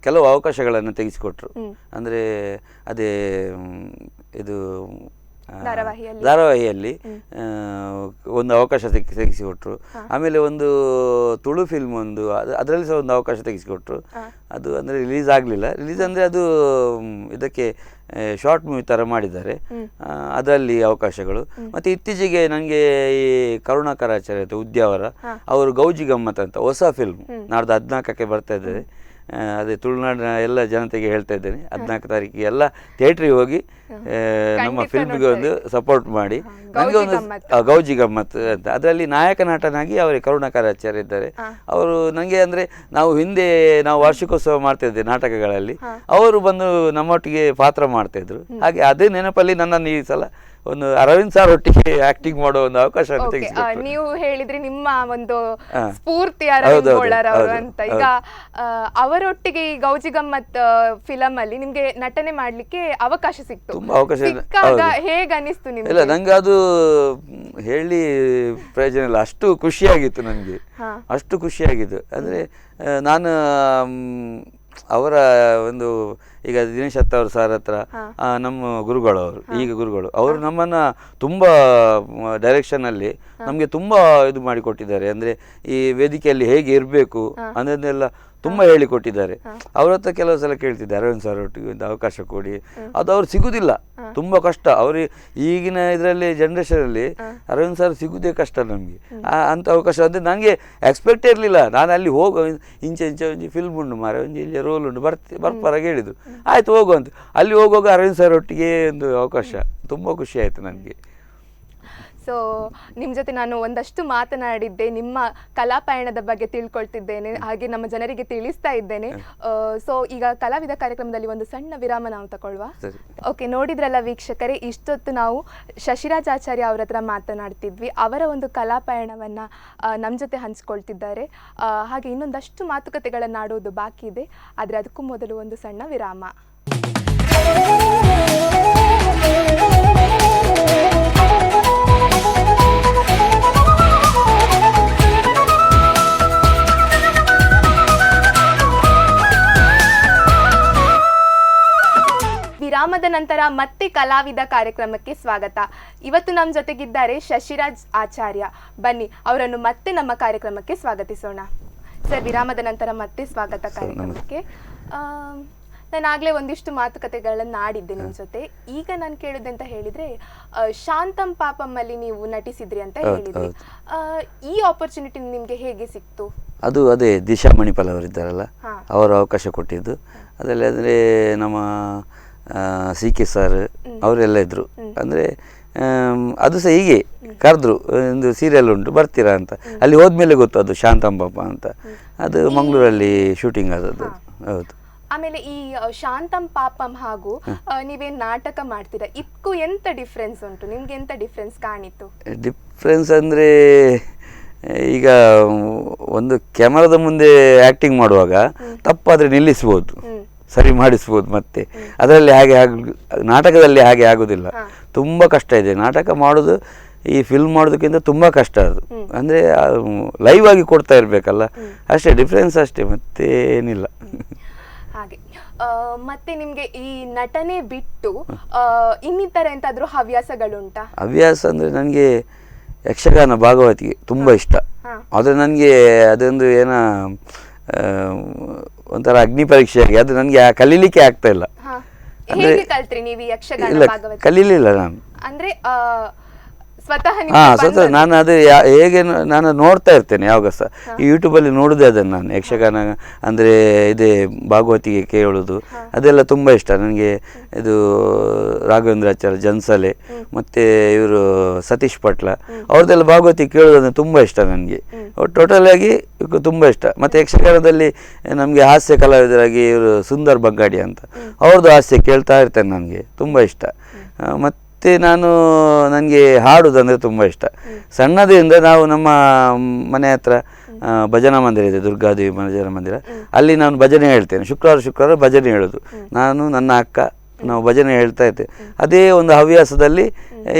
ಕೆಲವು ಅವಕಾಶಗಳನ್ನು ತೆಗೆಸಿಕೊಟ್ರು. ಅಂದ್ರೆ ಅದೇ ಇದು ಧಾರಾವಾಹಿಯಲ್ಲಿ ಒಂದು ಅವಕಾಶ ತೆಗೆಸಿಕೊಟ್ರು. ಆಮೇಲೆ ಒಂದು ತುಳು ಫಿಲ್ಮ್ ಅದರಲ್ಲಿ ಸಹ ಒಂದು ಅವಕಾಶ ತೆಗೆಸಿಕೊಟ್ರು. ಅದು ಅಂದ್ರೆ ರಿಲೀಸ್ ಆಗಲಿಲ್ಲ. ರಿಲೀಸ್ ಅಂದ್ರೆ ಅದು ಇದಕ್ಕೆ ಶಾರ್ಟ್ ಮೂವಿ ತರ ಮಾಡಿದ್ದಾರೆ, ಅದರಲ್ಲಿ ಅವಕಾಶಗಳು. ಮತ್ತೆ ಇತ್ತೀಚೆಗೆ ನನಗೆ ಈ ಕರುಣಾಕರಾಚಾರ್ಯ ಉದ್ಯಾವರ ಅವರು ಗೌಜಿ ಗಮ್ಮತ್ ಅಂತ ಹೊಸ ಫಿಲ್ಮ್ ನಾಡ್ದು 14ಕ್ಕೆ ಬರ್ತಾ ಇದ್ದಾರೆ. ಅದೇ ತುಳುನಾಡಿನ ಎಲ್ಲ ಜನತೆಗೆ ಹೇಳ್ತಾ ಇದ್ದೇನೆ, 14 ತಾರೀಕಿಗೆ ಎಲ್ಲ ಥಿಯೇಟ್ರಿಗೆ ಹೋಗಿ ನಮ್ಮ ಫಿಲ್ಮ್ಗೆ ಒಂದು ಸಪೋರ್ಟ್ ಮಾಡಿ. ನನಗೆ ಒಂದು ಗೌಜಿ ಗಮ್ಮತ್ ಅಂತ, ಅದರಲ್ಲಿ ನಾಯಕ ನಟನಾಗಿ ಅವರೇ ಕರುಣಾಕರಾಚಾರ್ಯ ಇದ್ದಾರೆ. ಅವರು ನನಗೆ ಅಂದ್ರೆ ನಾವು ವಾರ್ಷಿಕೋತ್ಸವ ಮಾಡ್ತಾ ಇದ್ದೆ ನಾಟಕಗಳಲ್ಲಿ, ಅವರು ಬಂದು ನಮ್ಮೊಟ್ಟಿಗೆ ಪಾತ್ರ ಮಾಡ್ತಾ ಇದ್ರು. ಹಾಗೆ ಅದೇ ನೆನಪಲ್ಲಿ ನನ್ನನ್ನು ಈ ಸಲ ಒಂದು ಅರವಿಂದ್ ಸರ್ ಒಟ್ಟಿಗೆ ಆಕ್ಟಿಂಗ್ ಮಾಡೋ ಒಂದು ಅವಕಾಶ ನೀವು ಹೇಳಿದ್ರಿ ನಿಮ್ಮ ಒಂದು ಸ್ಫೂರ್ತಿ ಅರವಿಂದ್ ಗೋಳರ್ ಅವರು ಅಂತ. ಈಗ ಅವರೊಟ್ಟಿಗೆ ಈ ಗೌಜಿ ಗಮ್ಮತ್ ಫಿಲಂ ಅಲ್ಲಿ ನಿಮ್ಗೆ ನಟನೆ ಮಾಡ್ಲಿಕ್ಕೆ ಅವಕಾಶ ಸಿಕ್ತು. ತುಂಬಾ ಅವಕಾಶ ಹೇಗೆ ಅನಿಸ್ತು ನಿಮ್ಗೆ? ಇಲ್ಲ, ನಂಗೆ ಅದು ಹೇಳಿ ಪ್ರಯೋಜನ ಇಲ್ಲ, ಅಷ್ಟು ಖುಷಿಯಾಗಿತ್ತು ನನಗೆ, ಅಷ್ಟು ಖುಷಿಯಾಗಿತ್ತು. ಅಂದ್ರೆ ನಾನು ಅವರ ಒಂದು ಈಗ ದಿನೇಶ್ ಅವರು ಸರ್ ಹತ್ರ ನಮ್ಮ ಗುರುಗಳು ಅವರು ಈಗ ಗುರುಗಳು ಅವರು ನಮ್ಮನ್ನು ತುಂಬ ಡೈರೆಕ್ಷನಲ್ಲಿ ನಮಗೆ ತುಂಬ ಇದು ಮಾಡಿಕೊಟ್ಟಿದ್ದಾರೆ. ಅಂದರೆ ಈ ವೇದಿಕೆಯಲ್ಲಿ ಹೇಗೆ ಇರಬೇಕು ಅನ್ನೋದನ್ನೆಲ್ಲ ತುಂಬ ಹೇಳಿಕೊಟ್ಟಿದ್ದಾರೆ. ಅವ್ರ ಹತ್ರ ಕೆಲವು ಸಲ ಕೇಳ್ತಿದ್ದೆ, ಅರವಿಂದ್ ಸರ್ ಒಟ್ಟಿಗೆ ಒಂದು ಅವಕಾಶ ಕೊಡಿ, ಅದು ಅವ್ರು ಸಿಗುದಿಲ್ಲ, ತುಂಬ ಕಷ್ಟ. ಅವ್ರು ಈಗಿನ ಇದರಲ್ಲಿ ಜನ್ರೇಷನಲ್ಲಿ ಅರವಿಂದ್ ಸರ್ ಸಿಗುದೇ ಕಷ್ಟ ನಮಗೆ. ಅಂಥ ಅವಕಾಶ ಅಂದರೆ ನನಗೆ ಎಕ್ಸ್ಪೆಕ್ಟೇ ಇರಲಿಲ್ಲ. ನಾನು ಅಲ್ಲಿ ಹೋಗೋ ಇಂಚೆ ಒಂಜಿ ಫಿಲ್ಮ್ ಉಂಡು ಮಾರೆ, ಒಂಜಿ ಇಲ್ಲಿ ರೋಲ್ ಉಂಡು ಬರ್ಪರಾಗಿ ಹೇಳಿದ್ರು, ಆಯ್ತು ಹೋಗು ಅಂತ. ಅಲ್ಲಿ ಹೋಗುವಾಗ ಅರವಿಂದ್ ಸರ್ ಒಟ್ಟಿಗೆ ಒಂದು ಅವಕಾಶ, ತುಂಬ ಖುಷಿ ಆಯಿತು ನನಗೆ. ಸೊ ನಿಮ್ಮ ಜೊತೆ ನಾನು ಒಂದಷ್ಟು ಮಾತನಾಡಿದ್ದೆ, ನಿಮ್ಮ ಕಲಾ ಪಯಣದ ಬಗ್ಗೆ ತಿಳ್ಕೊಳ್ತಿದ್ದೇನೆ, ಹಾಗೆ ನಮ್ಮ ಜನರಿಗೆ ತಿಳಿಸ್ತಾ ಇದ್ದೇನೆ. ಸೊ ಈಗ ಕಲಾವಿದ ಕಾರ್ಯಕ್ರಮದಲ್ಲಿ ಒಂದು ಸಣ್ಣ ವಿರಾಮ ನಾವು ತಗೊಳ್ಳುವ. ಓಕೆ, ನೋಡಿದ್ರಲ್ಲ ವೀಕ್ಷಕರೇ, ಇಷ್ಟೊತ್ತು ನಾವು ಶಶಿರಾಜ್ ಆಚಾರ್ಯ ಅವರ ಹತ್ರ ಮಾತನಾಡ್ತಿದ್ವಿ. ಅವರ ಒಂದು ಕಲಾ ಪಯಣವನ್ನು ನಮ್ಮ ಜೊತೆ ಹಂಚ್ಕೊಳ್ತಿದ್ದಾರೆ. ಹಾಗೆ ಇನ್ನೊಂದಷ್ಟು ಮಾತುಕತೆಗಳನ್ನಾಡೋದು ಬಾಕಿ ಇದೆ, ಆದರೆ ಅದಕ್ಕೂ ಮೊದಲು ಒಂದು ಸಣ್ಣ ವಿರಾಮ. ವಿರಾಮದ ನಂತರ ಮತ್ತೆ ಕಲಾವಿದ ಕಾರ್ಯಕ್ರಮಕ್ಕೆ ಸ್ವಾಗತ. ಇವತ್ತು ನಮ್ಮ ಜೊತೆಗಿದ್ದಾರೆ ಶಶಿರಾಜ್ ಆಚಾರ್ಯ. ಬನ್ನಿ ಅವರನ್ನು ಮತ್ತೆ ನಮ್ಮ ಕಾರ್ಯಕ್ರಮಕ್ಕೆ ಸ್ವಾಗತಿಸೋಣ. ಸರ್, ವಿರಾಮದ ನಂತರ ಮತ್ತೆ ಸ್ವಾಗತ ಕಾರ್ಯಕ್ರಮಕ್ಕೆ. ನಾನಾಗಲೇ ಒಂದಿಷ್ಟು ಮಾತುಕತೆಗಳನ್ನು ಆಡಿದ್ದೆ ನಿಮ್ಮ ಜೊತೆ. ಈಗ ನಾನು ಕೇಳಿದೆ ಹೇಳಿದ್ರೆ, ಶಾಂತಂ ಪಾಪಂ ಅಲ್ಲಿ ನೀವು ನಟಿಸಿದ್ರಿ ಅಂತ ಹೇಳಿದ್ರಿ. ಈ ಆಪರ್ಚುನಿಟಿ ನಿಮ್ಗೆ ಹೇಗೆ ಸಿಕ್ತು? ಅದು ಅದೇ ದಿಶಾ ಮಣಿಪಾಲ್ ಅವರಿದ್ದಾರಲ್ಲ, ಅವರು ಅವಕಾಶ ಕೊಟ್ಟಿದ್ದು. ಅದರಲ್ಲಿ ಅಂದರೆ ನಮ್ಮ ಸಿ.ಕೆ. ಸರ್ ಅವರೆಲ್ಲ ಇದ್ದರು. ಅಂದರೆ ಅದು ಸಹ ಹೀಗೆ ಕರೆದ್ರು, ಒಂದು ಸೀರಿಯಲ್ ಉಂಟು ಬರ್ತೀರಾ ಅಂತ. ಅಲ್ಲಿ ಹೋದ್ಮೇಲೆ ಗೊತ್ತು ಅದು ಶಾಂತಂಬಪ್ಪ ಅಂತ. ಅದು ಮಂಗಳೂರಲ್ಲಿ ಶೂಟಿಂಗ್ ಆದದ್ದು. ಹೌದು. ಆಮೇಲೆ ಈ ಶಾಂತಂ ಪಾಪಂ ಹಾಗೂ ನೀವೇನು ನಾಟಕ ಮಾಡ್ತೀರಾ, ಇದಕ್ಕೂ ಎಂತ ಡಿಫ್ರೆನ್ಸ್ ಉಂಟು? ನಿಮ್ಗೆ ಎಂತ ಡಿಫ್ರೆನ್ಸ್ ಕಾಣಿತು? ಡಿಫ್ರೆನ್ಸ್ ಅಂದರೆ, ಈಗ ಒಂದು ಕ್ಯಾಮರಾದ ಮುಂದೆ ಆ್ಯಕ್ಟಿಂಗ್ ಮಾಡುವಾಗ ತಪ್ಪಾದರೆ ನಿಲ್ಲಿಸ್ಬೋದು, ಸರಿ ಮಾಡಿಸ್ಬೋದು. ಮತ್ತೆ ಅದರಲ್ಲಿ ನಾಟಕದಲ್ಲಿ ಹಾಗೆ ಆಗೋದಿಲ್ಲ. ತುಂಬ ಕಷ್ಟ ಇದೆ ನಾಟಕ ಮಾಡೋದು. ಈ ಫಿಲ್ಮ್ ಮಾಡೋದಕ್ಕಿಂತ ತುಂಬ ಕಷ್ಟ ಅದು. ಅಂದರೆ ಲೈವ್ ಆಗಿ ಕೊಡ್ತಾ ಇರಬೇಕಲ್ಲ, ಅಷ್ಟೇ ಡಿಫ್ರೆನ್ಸ್ ಅಷ್ಟೇ, ಮತ್ತೆ ಏನಿಲ್ಲ. ಹಾಗೆ ಮತ್ತೆ ನಿಮ್ಗೆ ಈ ನಟನೆ ಬಿಟ್ಟು ಇನ್ನಿತರ ಎಂತಾದ್ರೂ ಹವ್ಯಾಸಗಳುಂಟಾ? ಹವ್ಯಾಸ ಅಂದರೆ ನನಗೆ ಯಕ್ಷಗಾನ ಭಾಗವತಿಗೆ ತುಂಬ ಇಷ್ಟ. ಆದರೆ ನನಗೆ ಅದೊಂದು ಒಂಥರ ಅಗ್ನಿ ಪರೀಕ್ಷೆಯಾಗಿ ಅದು ನನಗೆ ಕಲೀಲಿಕ್ಕೆ ಆಗ್ತಾ ಇಲ್ಲ. ಇಲ್ಲ, ಕಲೀಲಿಲ್ಲ ನಾನು. ಅಂದ್ರೆ ಸ್ವತಃ ನಾನು ಅದು ಹೇಗೆ ನಾನು ನೋಡ್ತಾ ಇರ್ತೇನೆ ಯಾವಾಗ ಸಹ ಈ ಯೂಟ್ಯೂಬಲ್ಲಿ ನೋಡೋದೇ ಅದನ್ನು ನಾನು. ಯಕ್ಷಗಾನ ಅಂದರೆ ಇದೇ ಭಾಗವತಿಗೆ ಕೇಳೋದು ಅದೆಲ್ಲ ತುಂಬ ಇಷ್ಟ ನನಗೆ. ಇದು ರಾಘವೇಂದ್ರಾಚಾರ್ಯ ಜನ್ಸಲೆ ಮತ್ತು ಇವರು ಸತೀಶ್ ಪಟ್ಲ ಅವ್ರದ್ದೆಲ್ಲ ಭಾಗವತಿ ಕೇಳೋದಂದ್ರೆ ತುಂಬ ಇಷ್ಟ ನನಗೆ. ಟೋಟಲಾಗಿ ತುಂಬ ಇಷ್ಟ. ಮತ್ತು ಯಕ್ಷಗಾನದಲ್ಲಿ ನಮಗೆ ಹಾಸ್ಯ ಕಲಾವಿದರಾಗಿ ಇವರು ಸುಂದರ್ ಬಗ್ಗಾಡಿ ಅಂತ, ಅವ್ರದ್ದು ಹಾಸ್ಯ ಕೇಳ್ತಾ ಇರ್ತೇನೆ, ನನಗೆ ತುಂಬ ಇಷ್ಟ. ಮತ್ತು ನನಗೆ ಹಾಡೋದಂದರೆ ತುಂಬ ಇಷ್ಟ. ಸಣ್ಣದಿಂದ ನಾವು ನಮ್ಮ ಮನೆ ಹತ್ರ ಭಜನಾ ಮಂದಿರ ಇದೆ, ದುರ್ಗಾದೇವಿ ಭಜನಾ ಮಂದಿರ. ಅಲ್ಲಿ ನಾನು ಭಜನೆ ಹೇಳ್ತೇನೆ. ಶುಕ್ರವಾರ ಭಜನೆ ಹೇಳೋದು ನಾನು, ನನ್ನ ಅಕ್ಕ, ನಾವು ಭಜನೆ ಹೇಳ್ತಾ ಇರ್ತೇವೆ. ಅದೇ ಒಂದು ಹವ್ಯಾಸದಲ್ಲಿ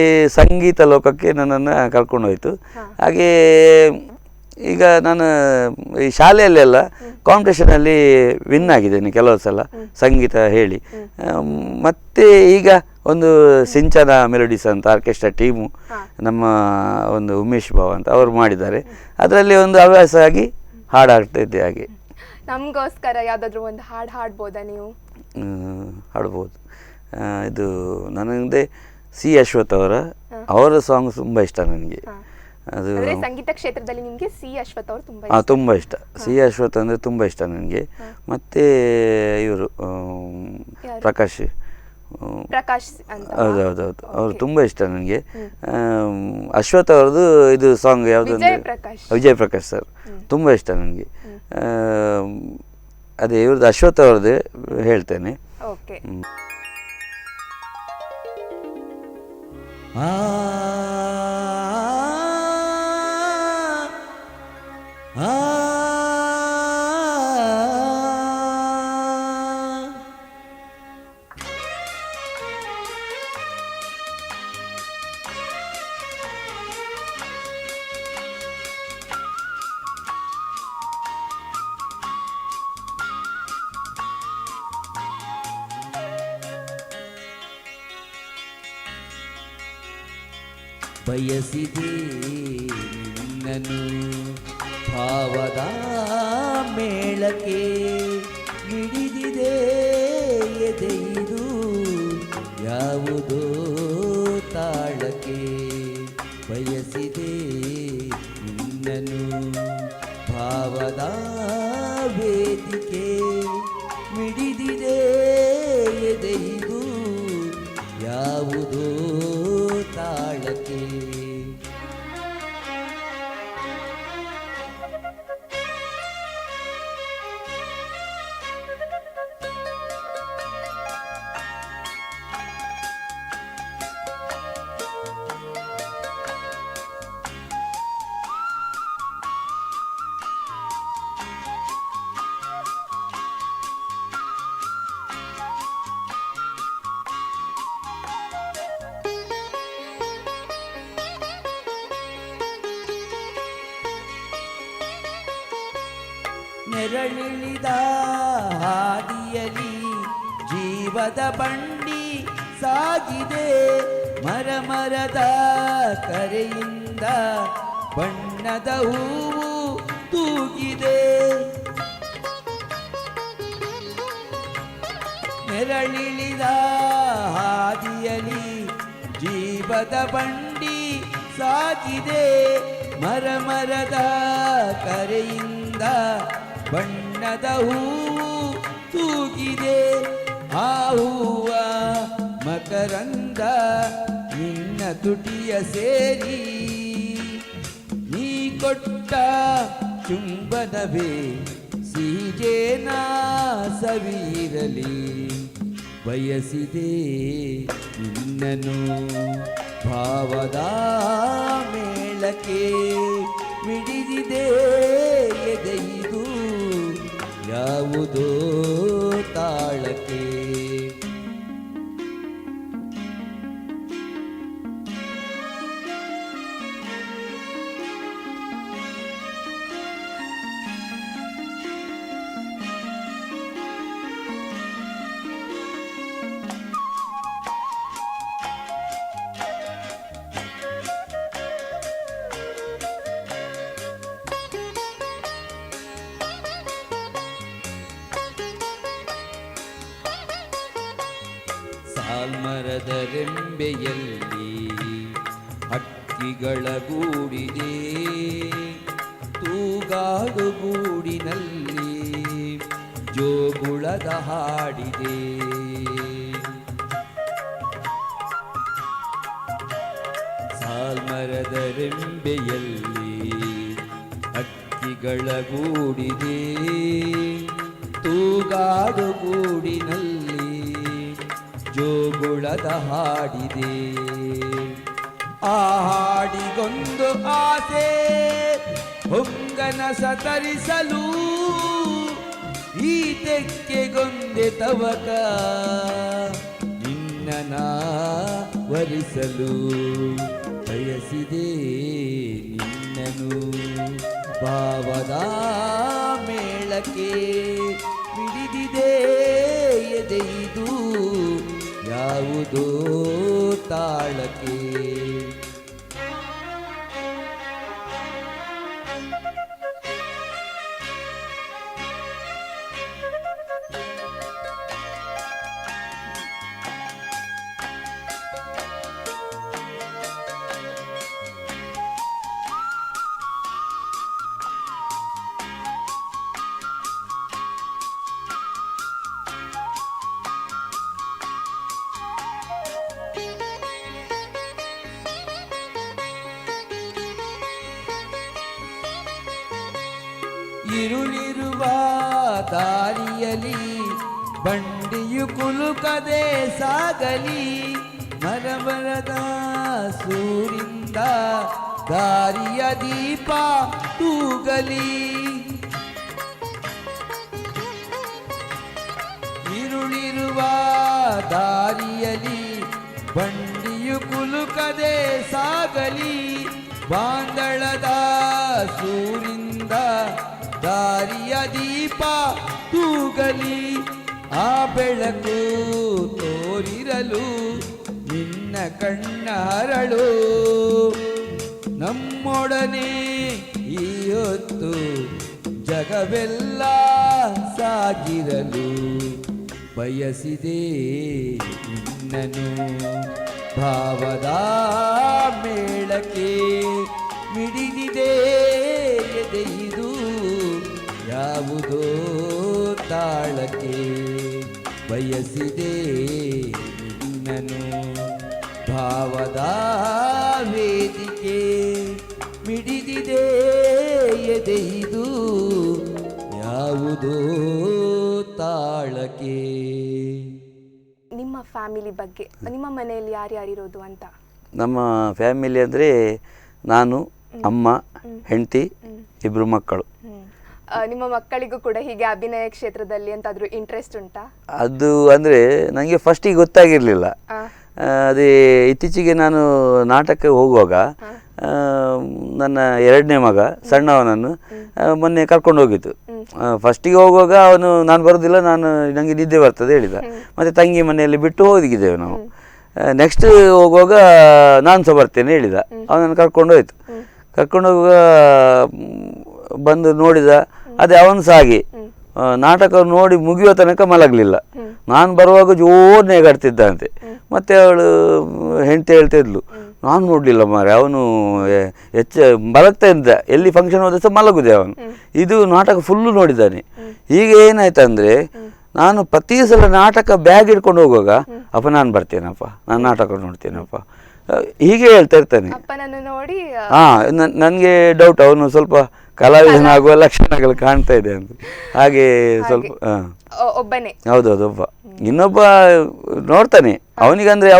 ಈ ಸಂಗೀತ ಲೋಕಕ್ಕೆ ನನ್ನನ್ನು ಕರ್ಕೊಂಡೋಯ್ತು. ಹಾಗೇ ಈಗ ನಾನು ಈ ಶಾಲೆಯಲ್ಲೆಲ್ಲ ಕಾಂಪಿಟೇಷನಲ್ಲಿ ವಿನ್ ಆಗಿದ್ದೇನೆ ಕೆಲವು ಸಲ ಸಂಗೀತ ಹೇಳಿ. ಮತ್ತು ಈಗ ಒಂದು ಸಿಂಚನ ಮೆಲೋಡಿಸ್ ಅಂತ ಆರ್ಕೆಸ್ಟ್ರಾ ಟೀಮು ನಮ್ಮ ಒಂದು ಉಮೇಶ್ ಭಾವ ಅಂತ ಅವರು ಮಾಡಿದ್ದಾರೆ. ಅದರಲ್ಲಿ ಒಂದು ಹವ್ಯಾಸ ಆಗಿ ಹಾಡಾಡ್ತಾ ಇದ್ದೆ. ಹಾಗೆ ನಮಗೋಸ್ಕರ ಯಾವುದಾದ್ರೂ ಒಂದು ಹಾಡು ಹಾಡ್ಬೋದಾ ನೀವು? ಹಾಡ್ಬೋದು. ಇದು ನನಗೆ ಸಿ ಅಶ್ವಥ್ ಅವರ ಸಾಂಗ್ ತುಂಬ ಇಷ್ಟ ನನಗೆ. ಅದು ಸಂಗೀತ ಕ್ಷೇತ್ರದಲ್ಲಿ ನಿಮಗೆ ಸಿ ಅಶ್ವಥ್ ಅವರು ತುಂಬ ಇಷ್ಟ. ಸಿ ಅಶ್ವಥ್ ಅಂದರೆ ತುಂಬ ಇಷ್ಟ ನನಗೆ. ಮತ್ತು ಇವರು ಪ್ರಕಾಶ್ ಹೌದೌದೌದು, ಅವರು ತುಂಬ ಇಷ್ಟ ನನಗೆ. ಅಶ್ವಥ್ ಅವ್ರದ್ದು ಇದು ಸಾಂಗ್ ಯಾವುದಂದ್ರೆ ವಿಜಯ್ ಪ್ರಕಾಶ್ ಸರ್ ತುಂಬ ಇಷ್ಟ ನನಗೆ. ಅದೇ ಇವ್ರದ್ದು ಅಶ್ವಥ್ ಅವ್ರದ್ದು ಹೇಳ್ತೇನೆ. ಬಯಸಿದೆ ನಿನ್ನನು ಭಾವದ ಮೇಳಕ್ಕೆ ಮಿಡಿದಿದೆ ಎದೆಯಿದು ಯಾವುದೋ ತಾಳಕ್ಕೆ ಬಯಸಿದೆ ನಿನ್ನನು ಭಾವದ ವೇದಿಕೆ ಮಿಡಿದಿದೆ ಎದೆಯಿದು ಯಾವುದೋ ತಾಳಕ್ಕೆ ನೆರಳಿಳಿದ ಹಾದಿಯಲಿ ಜೀವದ ಬಂಡಿ ಸಾಗಿದೆ ಮರದ ಕರೆಯಿಂದ ಬಣ್ಣದ ಹೂವು ತೂಗಿದೆ ನೆರಳಿಳಿದ ಹಾದಿಯಲಿ ಜೀವದ ಬಂಡಿ ಸಾಗಿದೆ ಮರದ ಕರೆಯಿಂದ ಬಣ್ಣದ ಹೂವು ತೂಗಿದೆ ಆ ಹೂವ ಮಕರಂದ ನಿನ್ನ ತುಟಿಯ ಸೇರಿ ನೀ ಕೊಟ್ಟ ಚುಂಬನವೇ ಸಿಹಿಜೇನ ಸವಿರಲಿ ಬಯಸಿದೆ ನಿನ್ನನು ಭಾವದ ಮೇಳಕ್ಕೆ ಮಿಡಿದಿದೆ ಎದೆಯಿದು ಯಾವುದೋ ತಾಳಕ್ಕೆ ಸಾಲ್ಮರದ ರೆಂಬೆಯಲ್ಲಿ ಹಕ್ಕಿಗಳ ಗೂಡಿದೆ ತೂಗಾಡು ಗೂಡಿನಲ್ಲಿ ಜೋಗುಳದ ಹಾಡಿದೆ ಸಾಲ್ಮರದ ರೆಂಬೆಯಲ್ಲಿ ಹಕ್ಕಿಗಳ ಗೂಡಿದೆ ತೂಗಾಡು ಗೂಡಿನಲ್ಲಿ ಜೋಗುಳದ ಹಾಡಿದೆ ಆ ಹಾಡಿಗೊಂದು ಆಸೆ ಹೊಂಗನ ಸತರಿಸಲು ಈ ತೆಕ್ಕೆಗೊಂದೆ ತವಕ ನಿನ್ನ ವರಿಸಲು ಬಯಸಿದೆ ನಿನ್ನನು ಭಾವದ ಮೇಳಕ್ಕೆ ಮಿಡಿದಿದೆ ಎದೆಯಿದು ಯಾವುದೋ ತಾಳಕ್ಕೆ ഇരുളിರುವ ದಾರಿಯಲಿ ಬಂಡಿಯು ಕುಲುಕದೆ ಸಾಗಲಿ ಮರಮರದ ಸೂರಿಂದ ದಾರಿಯ ದೀಪ ತೂಗಲಿ ഇരുಳಿರುವ ದಾರಿಯಲಿ ಬಂಡಿಯು ಕುಲುಕದೆ ಸಾಗಲಿ ಬಾಂದಳದ ಸೂರಿಂದ ದಾರಿಯ ದೀಪ ತೂಗಲಿ ಆ ಬೆಳಕು ತೋರಿರಲು ನಿನ್ನ ಕಣ್ಣ ಹರಳು ನಮ್ಮೊಡನೆ ಈ ಹೊತ್ತು ಜಗವೆಲ್ಲ ಸಾಗಿರಲು ಬಯಸಿದೆ ನಿನ್ನನು ಭಾವದ ಮೇಳಕ್ಕೆ ಮಿಡಿದಿದೆ ಎದೆಯಿದು ಯಾವುದೋ ತಾಳಕ್ಕೆ ಬಯಸಿದೆ ನಿನ್ನನು ಭಾವದ ವೇದಿಕೆ ಮಿಡಿದಿದೆ ಎದೆಯಿದು ಯಾವುದೋ ತಾಳಕ್ಕೆ. ನಿಮ್ಮ ಫ್ಯಾಮಿಲಿ ಬಗ್ಗೆ, ನಿಮ್ಮ ಮನೆಯಲ್ಲಿ ಯಾರ್ಯಾರಿರೋದು ಅಂತ? ನಮ್ಮ ಫ್ಯಾಮಿಲಿ ಅಂದರೆ ನಾನು, ಅಮ್ಮ, ಹೆಂಡತಿ, ಇಬ್ಬರು ಮಕ್ಕಳು. ನಿಮ್ಮ ಮಕ್ಕಳಿಗೂ ಕೂಡ ಹೀಗೆ ಅಭಿನಯ ಕ್ಷೇತ್ರದಲ್ಲಿ ಎಂತಾದ್ರೂ ಇಂಟ್ರೆಸ್ಟ್ ಉಂಟಾ? ಅದು ಅಂದರೆ ನನಗೆ ಫಸ್ಟಿಗೆ ಗೊತ್ತಾಗಿರಲಿಲ್ಲ. ಅದೇ ಇತ್ತೀಚೆಗೆ ನಾನು ನಾಟಕಕ್ಕೆ ಹೋಗುವಾಗ ನನ್ನ ಎರಡನೇ ಮಗ ಸಣ್ಣವನನ್ನು ಮೊನ್ನೆ ಕರ್ಕೊಂಡು ಹೋಗಿತ್ತು. ಫಸ್ಟಿಗೆ ಹೋಗುವಾಗ ಅವನು ನಾನು ಬರೋದಿಲ್ಲ, ನನಗೆ ನಿದ್ದೆ ಬರ್ತದೆ ಹೇಳಿದ. ಮತ್ತು ತಂಗಿ ಮನೆಯಲ್ಲಿ ಬಿಟ್ಟು ಹೋಗಿದ್ದೇವೆ ನಾವು. ನೆಕ್ಸ್ಟ್ ಹೋಗುವಾಗ ನಾನು ಸಹ ಬರ್ತೇನೆ ಹೇಳಿದ. ಅವನನ್ನು ಕರ್ಕೊಂಡು ಹೋಯ್ತು. ಕರ್ಕೊಂಡು ಹೋಗುವಾಗ ಬಂದು ನೋಡಿದ, ಅದೇ ಅವನು ಸಹ ಹಾಗೆ ನಾಟಕ ನೋಡಿ ಮುಗಿಯೋ ತನಕ ಮಲಗಲಿಲ್ಲ. ನಾನು ಬರುವಾಗ ಜೋರು ನೇಗಾಡ್ತಿದ್ದಂತೆ. ಮತ್ತೆ ಅವಳು ಹೆಂಡತಿ ಹೇಳ್ತಿದ್ಲು, ನಾನು ನೋಡಲಿಲ್ಲ ಮಾರೆ, ಅವನು ಮಲಗ್ತಾ ಇದ್ದ, ಎಲ್ಲಿ ಫಂಕ್ಷನ್ ಹೋದ ಸಹ ಮಲಗುದೆ ಅವನು. ಇದು ನಾಟಕ ಫುಲ್ಲು ನೋಡಿದ್ದಾನೆ. ಈಗ ಏನಾಯ್ತಂದರೆ ನಾನು ಪ್ರತಿ ಸಲ ನಾಟಕ ಬ್ಯಾಗ್ ಹಿಡ್ಕೊಂಡು ಹೋಗುವಾಗ ಅಪ್ಪ ನಾನು ಬರ್ತೇನಪ್ಪ, ನಾನು ನಾಟಕ ನೋಡ್ತೇನಪ್ಪ ಹೀಗೆ ಹೇಳ್ತಾ ಇರ್ತಾನೆ. ನೋಡಿ ನನಗೆ ಡೌಟ್ ಅವನು ಸ್ವಲ್ಪ ಕಲಾವಿದನಾಗುವ ಲಕ್ಷಣಗಳು ಕಾಣ್ತಾ ಇದೆ ಅಂತ. ಹಾಗೆ ಸ್ವಲ್ಪ ಒಬ್ಬನೇ. ಹೌದೌದು, ಒಬ್ಬ. ಇನ್ನೊಬ್ಬ ನೋಡ್ತಾನೆ ಅವನಿಗಂದ್ರೆ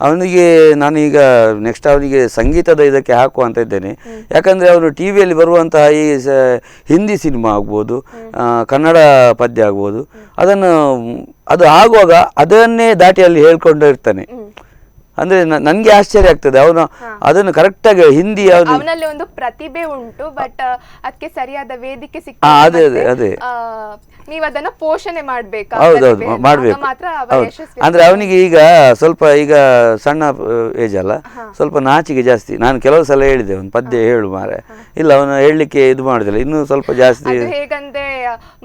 ಅವನಿಗೆ ನಾನೀಗ ನೆಕ್ಸ್ಟ್ ಅವನಿಗೆ ಸಂಗೀತದ ಇದಕ್ಕೆ ಹಾಕುವ ಅಂತ ಇದ್ದೇನೆ. ಯಾಕಂದರೆ ಅವನು ಟಿ ವಿಯಲ್ಲಿ ಬರುವಂತಹ ಈ ಹಿಂದಿ ಸಿನಿಮಾ ಆಗ್ಬೋದು, ಕನ್ನಡ ಪದ್ಯ ಆಗ್ಬೋದು, ಅದು ಆಗುವಾಗ ಅದನ್ನೇ ದಾಟಿಯಲ್ಲಿ ಹೇಳ್ಕೊಂಡು ಇರ್ತಾನೆ. ಅಂದ್ರೆ ನನಗೆ ಆಶ್ಚರ್ಯ ಆಗ್ತದೆ, ಅವನು ಅದನ್ನು ಕರೆಕ್ಟಾಗಿ ಹಿಂದಿ ಅವನಲ್ಲಿ ಒಂದು ಪ್ರತಿಭೆ ಉಂಟು, ಬಟ್ ಅದಕ್ಕೆ ಸರಿಯಾದ ವೇದಿಕೆ ಅದೇ ಅದೇ ನೀವು ಅದನ್ನ ಪೋಷಣೆ ಮಾಡ್ಬೇಕು. ಹೌದೌದು, ಮಾಡ್ಬೇಕು. ಅಂದ್ರೆ ಅವನಿಗೆ ಈಗ ಸ್ವಲ್ಪ ಈಗ ಸಣ್ಣ ಏಜ್ ಅಲ್ಲ, ಸ್ವಲ್ಪ ನಾಚಿಕೆ ಜಾಸ್ತಿ. ನಾನು ಕೆಲವು ಸಲ ಹೇಳಿದೆ ಒಂದು ಪದ್ಯ ಹೇಳು ಮಾರೆ, ಇಲ್ಲ ಅವನು ಹೇಳಲಿಕ್ಕೆ ಇದು ಮಾಡುದಿಲ್ಲ, ಇನ್ನೂ ಸ್ವಲ್ಪ ಜಾಸ್ತಿ. ಹೇಗಂದ್ರೆ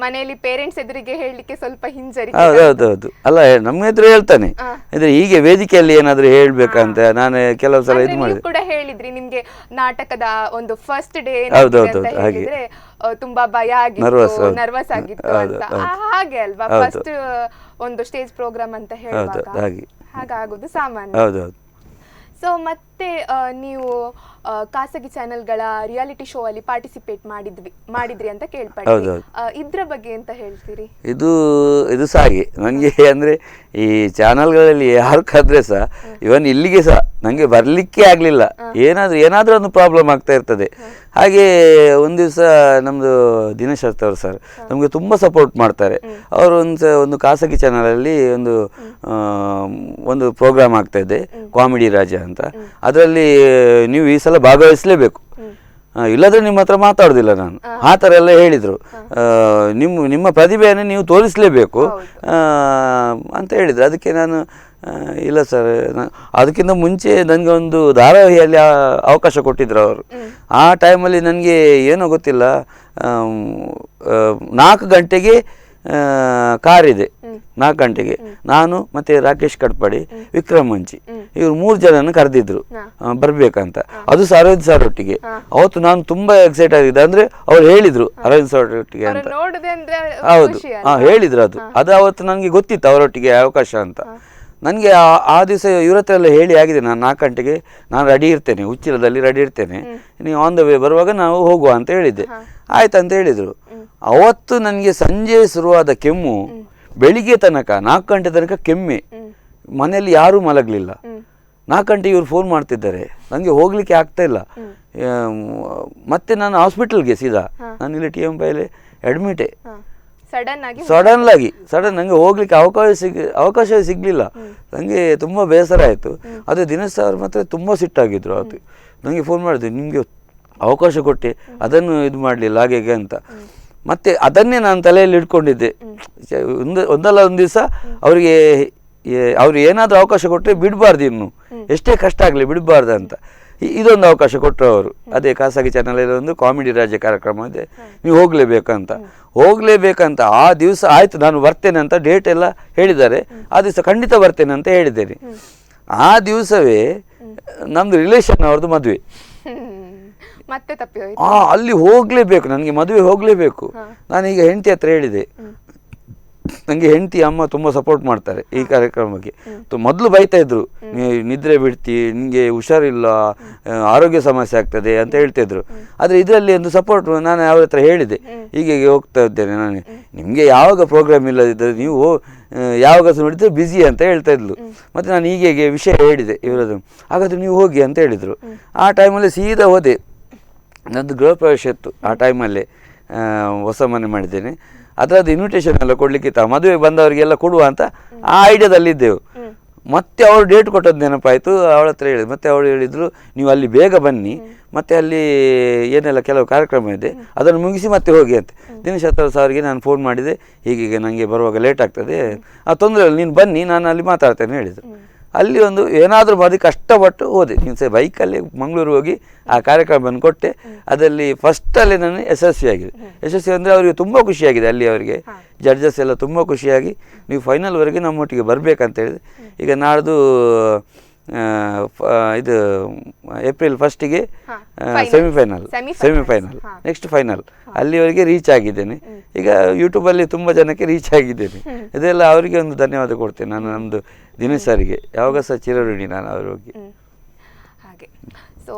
ಮನೆಯಲ್ಲಿ ಪೇರೆಂಟ್ಸ್ ಎದುರಿಗೆ ಹೇಳಲಿಕ್ಕೆ ಸ್ವಲ್ಪ ಹಿಂಜರಿ. ಹೌದೌದು, ಅಲ್ಲ ನಮ್ಮ ಎದುರು ಹೇಳ್ತಾನೆ. ಅಂದ್ರೆ ಹೀಗೆ ವೇದಿಕೆಯಲ್ಲಿ ಏನಾದ್ರು ಹೇಳ್ಬೇಕಂತ ನಾನು ಕೆಲವು ಸಲ ಇದು ಮಾಡಿದೆ. ಕೂಡ ಹೇಳಿದ್ರಿ ನಿಮ್ಗೆ ನಾಟಕದ ಒಂದು ಫಸ್ಟ್ ಡೇ ಹೇಳಿದ್ರೆ ತುಂಬಾ ಭಯ ಆಗಿತ್ತು, ನರ್ವಸ್ ಆಗಿತ್ತು ಅಂತ. ಹಾಗೆ ಅಲ್ವಾ ಫಸ್ಟ್ ಒಂದು ಸ್ಟೇಜ್ ಪ್ರೋಗ್ರಾಮ್ ಅಂತ ಹೇಳುವಾಗ ಹಾಗಾಗೋದು ಸಾಮಾನ್ಯ. ಹೌದೌದು. ಸೊ ಮತ್ತೆ ನೀವು ಖಾಸಗಿ ಚಾನೆಲ್ಗಳ ರಿಯಾಲಿಟಿ ಶೋ ಅಲ್ಲಿ ಪಾರ್ಟಿಸಿಪೇಟ್ ಮಾಡಿದ್ರಿ ಅಂತ ಕೇಳ್ಪಡ್ತೀವಿ. ಇದ್ರ ಬಗ್ಗೆ ಎಂತ ಹೇಳ್ತೀರಿ? ಇದು ಸಹ ಹಾಗೆ ನನಗೆ ಅಂದರೆ ಈ ಚಾನಲ್ಗಳಲ್ಲಿ ಯಾರು ಕರೆದ್ರೆ ಸಹ ಇವನ್ ಇಲ್ಲಿಗೆ ಸಹ ನನಗೆ ಬರಲಿಕ್ಕೆ ಆಗಲಿಲ್ಲ. ಏನಾದರೂ ಒಂದು ಪ್ರಾಬ್ಲಮ್ ಆಗ್ತಾ ಇರ್ತದೆ. ಹಾಗೆ ಒಂದು ದಿವಸ ನಮ್ಮದು ದಿನೇಶ್ ಅವರು ಸರ್ ನಮಗೆ ತುಂಬ ಸಪೋರ್ಟ್ ಮಾಡ್ತಾರೆ. ಅವರು ಒಂದು ಖಾಸಗಿ ಚಾನಲಲ್ಲಿ ಒಂದು ಪ್ರೋಗ್ರಾಮ್ ಆಗ್ತಾ ಇದೆ, ಕಾಮಿಡಿ ರಾಜ ಅಂತ. ಅದರಲ್ಲಿ ನೀವು ಈ ಸಲ ಭಾಗವಹಿಸಲೇಬೇಕು, ಇಲ್ಲದ್ರೆ ನಿಮ್ಮ ಹತ್ರ ಮಾತಾಡೋದಿಲ್ಲ ನಾನು, ಆ ಥರ ಎಲ್ಲ ಹೇಳಿದರು. ನಿಮ್ಮ ಪ್ರತಿಭೆಯನ್ನು ನೀವು ತೋರಿಸಲೇಬೇಕು ಅಂತ ಹೇಳಿದರು. ಅದಕ್ಕೆ ನಾನು ಇಲ್ಲ ಸರ್, ಅದಕ್ಕಿಂತ ಮುಂಚೆ ನನಗೆ ಒಂದು ಧಾರಾವಾಹಿಯಲ್ಲಿ ಅವಕಾಶ ಕೊಟ್ಟಿದ್ರು ಅವರು. ಆ ಟೈಮಲ್ಲಿ ನನಗೆ ಏನೋ ಗೊತ್ತಿಲ್ಲ, 4 ಗಂಟೆಗೆ ಕಾರಿದೆ. 4 ಗಂಟೆಗೆ ನಾನು ಮತ್ತೆ ರಾಕೇಶ್ ಕಡ್ಪಡಿ, ವಿಕ್ರಮ್ ಮಂಚಿ, ಇವರು 3 ಜನನ ಕರೆದಿದ್ರು ಬರ್ಬೇಕಂತ. ಅದು ಸಹ ಅರವಿಂದ್ ಸರ್ ಒಟ್ಟಿಗೆ. ಅವತ್ತು ನಾನು ತುಂಬಾ ಎಕ್ಸೈಟ್ ಆಗಿದ್ದೆ. ಅಂದ್ರೆ ಅವ್ರು ಹೇಳಿದ್ರು ಅರವಿಂದ್ ಸರ್ ಒಟ್ಟಿಗೆ ಅಂತ. ಹೌದು, ಹೇಳಿದ್ರು. ಅದು ಅವತ್ತು ನನಗೆ ಗೊತ್ತಿತ್ತು ಅವರೊಟ್ಟಿಗೆ ಅವಕಾಶ ಅಂತ. ನನಗೆ ಆ ದಿವಸ ಇವ್ರ ಹತ್ರ ಎಲ್ಲ ಹೇಳಿ ಆಗಿದೆ, ನಾನು 4 ಗಂಟೆಗೆ ನಾನು ರೆಡಿ ಇರ್ತೇನೆ, ಉಚ್ಚಿಲದಲ್ಲಿ ರೆಡಿ ಇರ್ತೇನೆ, ನೀವು ಆನ್ ದ ವೇ ಬರುವಾಗ ನಾವು ಹೋಗುವ ಅಂತ ಹೇಳಿದ್ದೆ. ಆಯ್ತಂತ ಹೇಳಿದರು. ಅವತ್ತು ನನಗೆ ಸಂಜೆ ಶುರುವಾದ ಕೆಮ್ಮು ಬೆಳಿಗ್ಗೆ ತನಕ 4 ಗಂಟೆ ತನಕ ಕೆಮ್ಮೆ. ಮನೆಯಲ್ಲಿ ಯಾರೂ ಮಲಗಲಿಲ್ಲ. 4 ಗಂಟೆಗೆ ಇವ್ರು ಫೋನ್ ಮಾಡ್ತಿದ್ದಾರೆ, ನನಗೆ ಹೋಗ್ಲಿಕ್ಕೆ ಆಗ್ತಾ ಇಲ್ಲ. ಮತ್ತೆ ನಾನು ಹಾಸ್ಪಿಟಲ್ಗೆ ಸೀದಾ, ನಾನು ಇಲ್ಲಿ TMPಯಲ್ಲಿ ಅಡ್ಮಿಟೇ. ಸಡನ್ ನನಗೆ ಹೋಗ್ಲಿಕ್ಕೆ ಅವಕಾಶ ಸಿಗಲಿಲ್ಲ. ನನಗೆ ತುಂಬ ಬೇಸರ ಆಯಿತು. ಅದೇ ದಿನೇಶ್ ಸರ್ ಮಾತ್ರ ತುಂಬ ಸಿಟ್ಟಾಗಿದ್ರು. ಅವತ್ತು ನನಗೆ ಫೋನ್ ಮಾಡಿದೆ, ನಿಮಗೆ ಅವಕಾಶ ಕೊಟ್ಟೆ, ಅದನ್ನು ಇದು ಮಾಡಲಿಲ್ಲ ಹಾಗೆ ಅಂತ. ಮತ್ತೆ ಅದನ್ನೇ ನಾನು ತಲೆಯಲ್ಲಿ ಇಟ್ಕೊಂಡಿದ್ದೆ. ಒಂದಲ್ಲ ಒಂದು ದಿವಸ ಅವರಿಗೆ ಅವ್ರು ಏನಾದರೂ ಅವಕಾಶ ಕೊಟ್ಟರೆ ಬಿಡಬಾರ್ದು, ಇನ್ನು ಎಷ್ಟೇ ಕಷ್ಟ ಆಗಲಿ ಬಿಡಬಾರ್ದು ಅಂತ ಇದೊಂದು ಅವಕಾಶ ಕೊಟ್ಟರು ಅವರು. ಅದೇ ಖಾಸಗಿ ಚಾನಲಲ್ಲಿ ಒಂದು ಕಾಮಿಡಿ ರಾಜ್ಯ ಕಾರ್ಯಕ್ರಮ ಇದೆ, ನೀವು ಹೋಗಲೇಬೇಕಂತ ಆ ದಿವಸ ಆಯಿತು, ನಾನು ಬರ್ತೇನೆ ಅಂತ ಡೇಟ್ ಎಲ್ಲ ಹೇಳಿದ್ದಾರೆ, ಆ ದಿವಸ ಖಂಡಿತ ಬರ್ತೇನೆ ಅಂತ ಹೇಳಿದ್ದೇನೆ. ಆ ದಿವಸವೇ ನಮ್ಮದು ರಿಲೇಷನ್ ಅವ್ರದ್ದು ಮದುವೆ. ಮತ್ತೆ ತಪ್ಪಿ ಹೋಯ್ತು. ಅಲ್ಲಿ ಹೋಗಲೇಬೇಕು, ನನಗೆ ಮದುವೆ ಹೋಗಲೇಬೇಕು. ನಾನೀಗ ಹೆಂಡತಿ ಹತ್ರ ಹೇಳಿದೆ, ನನಗೆ ಹೆಂಡತಿ ಅಮ್ಮ ತುಂಬ ಸಪೋರ್ಟ್ ಮಾಡ್ತಾರೆ ಈ ಕಾರ್ಯಕ್ರಮಕ್ಕೆ. ಮೊದಲು ಬೈತಾ ಇದ್ರು, ನಿದ್ರೆ ಬಿಡ್ತಿ, ನಿಮಗೆ ಹುಷಾರಿಲ್ಲ, ಆರೋಗ್ಯ ಸಮಸ್ಯೆ ಆಗ್ತದೆ ಅಂತ ಹೇಳ್ತಿದ್ರು. ಆದರೆ ಇದರಲ್ಲಿ ಒಂದು ಸಪೋರ್ಟ್ ನಾನು ಅವ್ರ ಹತ್ರ ಹೇಳಿದೆ, ಹೀಗೆ ಹೋಗ್ತಾ ಇದ್ದೇನೆ ನಾನು, ನಿಮಗೆ ಯಾವಾಗ ಪ್ರೋಗ್ರಾಮ್ ಇಲ್ಲದಿದ್ದರೆ ನೀವು ಯಾವಾಗ ನೋಡಿದ್ರೆ ಬ್ಯುಸಿ ಅಂತ ಹೇಳ್ತಾ ಇದ್ಲು. ಮತ್ತು ನಾನು ಹೀಗೆ ವಿಷಯ ಹೇಳಿದೆ ಇವರದು, ಹಾಗಾದರೆ ನೀವು ಹೋಗಿ ಅಂತ ಹೇಳಿದರು. ಆ ಟೈಮಲ್ಲಿ ಸೀದಾ ಹೋದೆ, ನನ್ನದು ಗೃಹ ಪ್ರವೇಶ ಇತ್ತು ಆ ಟೈಮಲ್ಲೇ, ಹೊಸ ಮನೆ ಮಾಡಿದ್ದೇನೆ, ಅದರದ್ದು ಇನ್ವಿಟೇಷನ್ ಎಲ್ಲ ಕೊಡಲಿಕ್ಕಿತ್ತು, ಮದುವೆಗೆ ಬಂದವರಿಗೆಲ್ಲ ಕೊಡುವ ಅಂತ ಆ ಐಡಿಯಾದಲ್ಲಿದ್ದೆವು. ಮತ್ತೆ ಅವಳು ಡೇಟ್ ಕೊಟ್ಟದ್ದು ನೆನಪಾಯಿತು, ಅವಳ ಹತ್ರ ಹೇಳಿದ್ರು. ಮತ್ತೆ ಅವಳು ಹೇಳಿದರು, ನೀವು ಅಲ್ಲಿ ಬೇಗ ಬನ್ನಿ, ಮತ್ತು ಅಲ್ಲಿ ಏನೆಲ್ಲ ಕೆಲವು ಕಾರ್ಯಕ್ರಮ ಇದೆ ಅದನ್ನು ಮುಗಿಸಿ ಮತ್ತೆ ಹೋಗಿ ಅಂತ. ದಿನೇಶ್ ಅವರಿಗೆ ನಾನು ಫೋನ್ ಮಾಡಿದೆ, ಹೀಗೆ ನನಗೆ ಬರುವಾಗ ಲೇಟ್ ಆಗ್ತದೆ, ಆ ತೊಂದರೆ ಇಲ್ಲ, ನೀನು ಬನ್ನಿ, ನಾನು ಅಲ್ಲಿ ಮಾತಾಡ್ತೇನೆ ಹೇಳಿದರು. ಅಲ್ಲಿ ಒಂದು ಏನಾದರೂ ಮಾಡಿ ಕಷ್ಟಪಟ್ಟು ಹೋದೆ. ನೀವು ಬೈಕಲ್ಲಿ ಮಂಗಳೂರು ಹೋಗಿ ಆ ಕಾರ್ಯಕ್ರಮವನ್ನು ಕೊಟ್ಟೆ. ಅದರಲ್ಲಿ ಫಸ್ಟಲ್ಲಿ ನಾನು ಯಶಸ್ವಿ ಅಂದರೆ ಅವರಿಗೆ ತುಂಬ ಖುಷಿಯಾಗಿದೆ. ಅಲ್ಲಿ ಅವರಿಗೆ ಜಡ್ಜಸ್ ಎಲ್ಲ ತುಂಬ ಖುಷಿಯಾಗಿ, ನೀವು ಫೈನಲ್ವರೆಗೆ ನಮ್ಮೊಟ್ಟಿಗೆ ಬರಬೇಕಂತ ಹೇಳಿದೆ. ಈಗ ನಾಡ್ದು ಇದು ಏಪ್ರಿಲ್ 1ಗೆ ಸೆಮಿಫೈನಲ್, ನೆಕ್ಸ್ಟ್ ಫೈನಲ್, ಅಲ್ಲಿವರೆಗೆ ರೀಚ್ ಆಗಿದ್ದೇನೆ. ಈಗ ಯೂಟ್ಯೂಬಲ್ಲಿ ತುಂಬ ಜನಕ್ಕೆ ರೀಚ್ ಆಗಿದ್ದೇನೆ. ಇದೆಲ್ಲ ಅವರಿಗೆ ಒಂದು ಧನ್ಯವಾದ ಕೊಡ್ತೇನೆ ನಾನು, ನಮ್ಮದು ದಿನೇಶ್ ಸರಿಗೆ ಯಾವಾಗ ಸಹ ಚಿರಋಣಿ ನಾನು ಅವರಿಗೆ. ಹಾಗೆ ಸೊ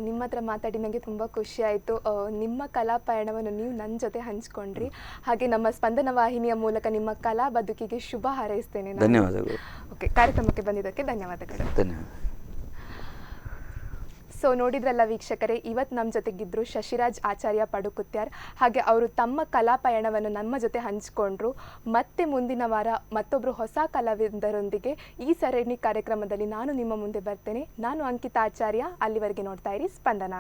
ನಿಮ್ಮ ಹತ್ರ ಮಾತಾಡಿ ನನಗೆ ತುಂಬ ಖುಷಿ ಆಯಿತು. ನಿಮ್ಮ ಕಲಾ ಪಯಣವನ್ನು ನೀವು ನನ್ನ ಜೊತೆ ಹಂಚ್ಕೊಂಡ್ರಿ. ಹಾಗೆ ನಮ್ಮ ಸ್ಪಂದನ ವಾಹಿನಿಯ ಮೂಲಕ ನಿಮ್ಮ ಕಲಾ ಬದುಕಿಗೆ ಶುಭ ಹಾರೈಸ್ತೇನೆ. ಧನ್ಯವಾದಗಳು. ಓಕೆ, ಕಾರ್ಯಕ್ರಮಕ್ಕೆ ಬಂದಿದ್ದಕ್ಕೆ ಧನ್ಯವಾದಗಳು. ಧನ್ಯವಾದ. ಸೊ ನೋಡಿದ್ರಲ್ಲ ವೀಕ್ಷಕರೇ, ಇವತ್ತು ನಮ್ಮ ಜೊತೆಗಿದ್ದರು ಶಶಿರಾಜ್ ಆಚಾರ್ಯ ಪಡುಕುತ್ಯಾರ್. ಹಾಗೆ ಅವರು ತಮ್ಮ ಕಲಾ ಪಯಣವನ್ನು ನಮ್ಮ ಜೊತೆ ಹಂಚಿಕೊಂಡ್ರು. ಮತ್ತೆ ಮುಂದಿನ ವಾರ ಮತ್ತೊಬ್ಬರು ಹೊಸ ಕಲಾವಿದರೊಂದಿಗೆ ಈ ಸರಣಿ ಕಾರ್ಯಕ್ರಮದಲ್ಲಿ ನಾನು ನಿಮ್ಮ ಮುಂದೆ ಬರ್ತೇನೆ. ನಾನು ಅಂಕಿತಾ ಆಚಾರ್ಯ. ಅಲ್ಲಿವರೆಗೆ ನೋಡ್ತಾ ಇರಿ ಸ್ಪಂದನ.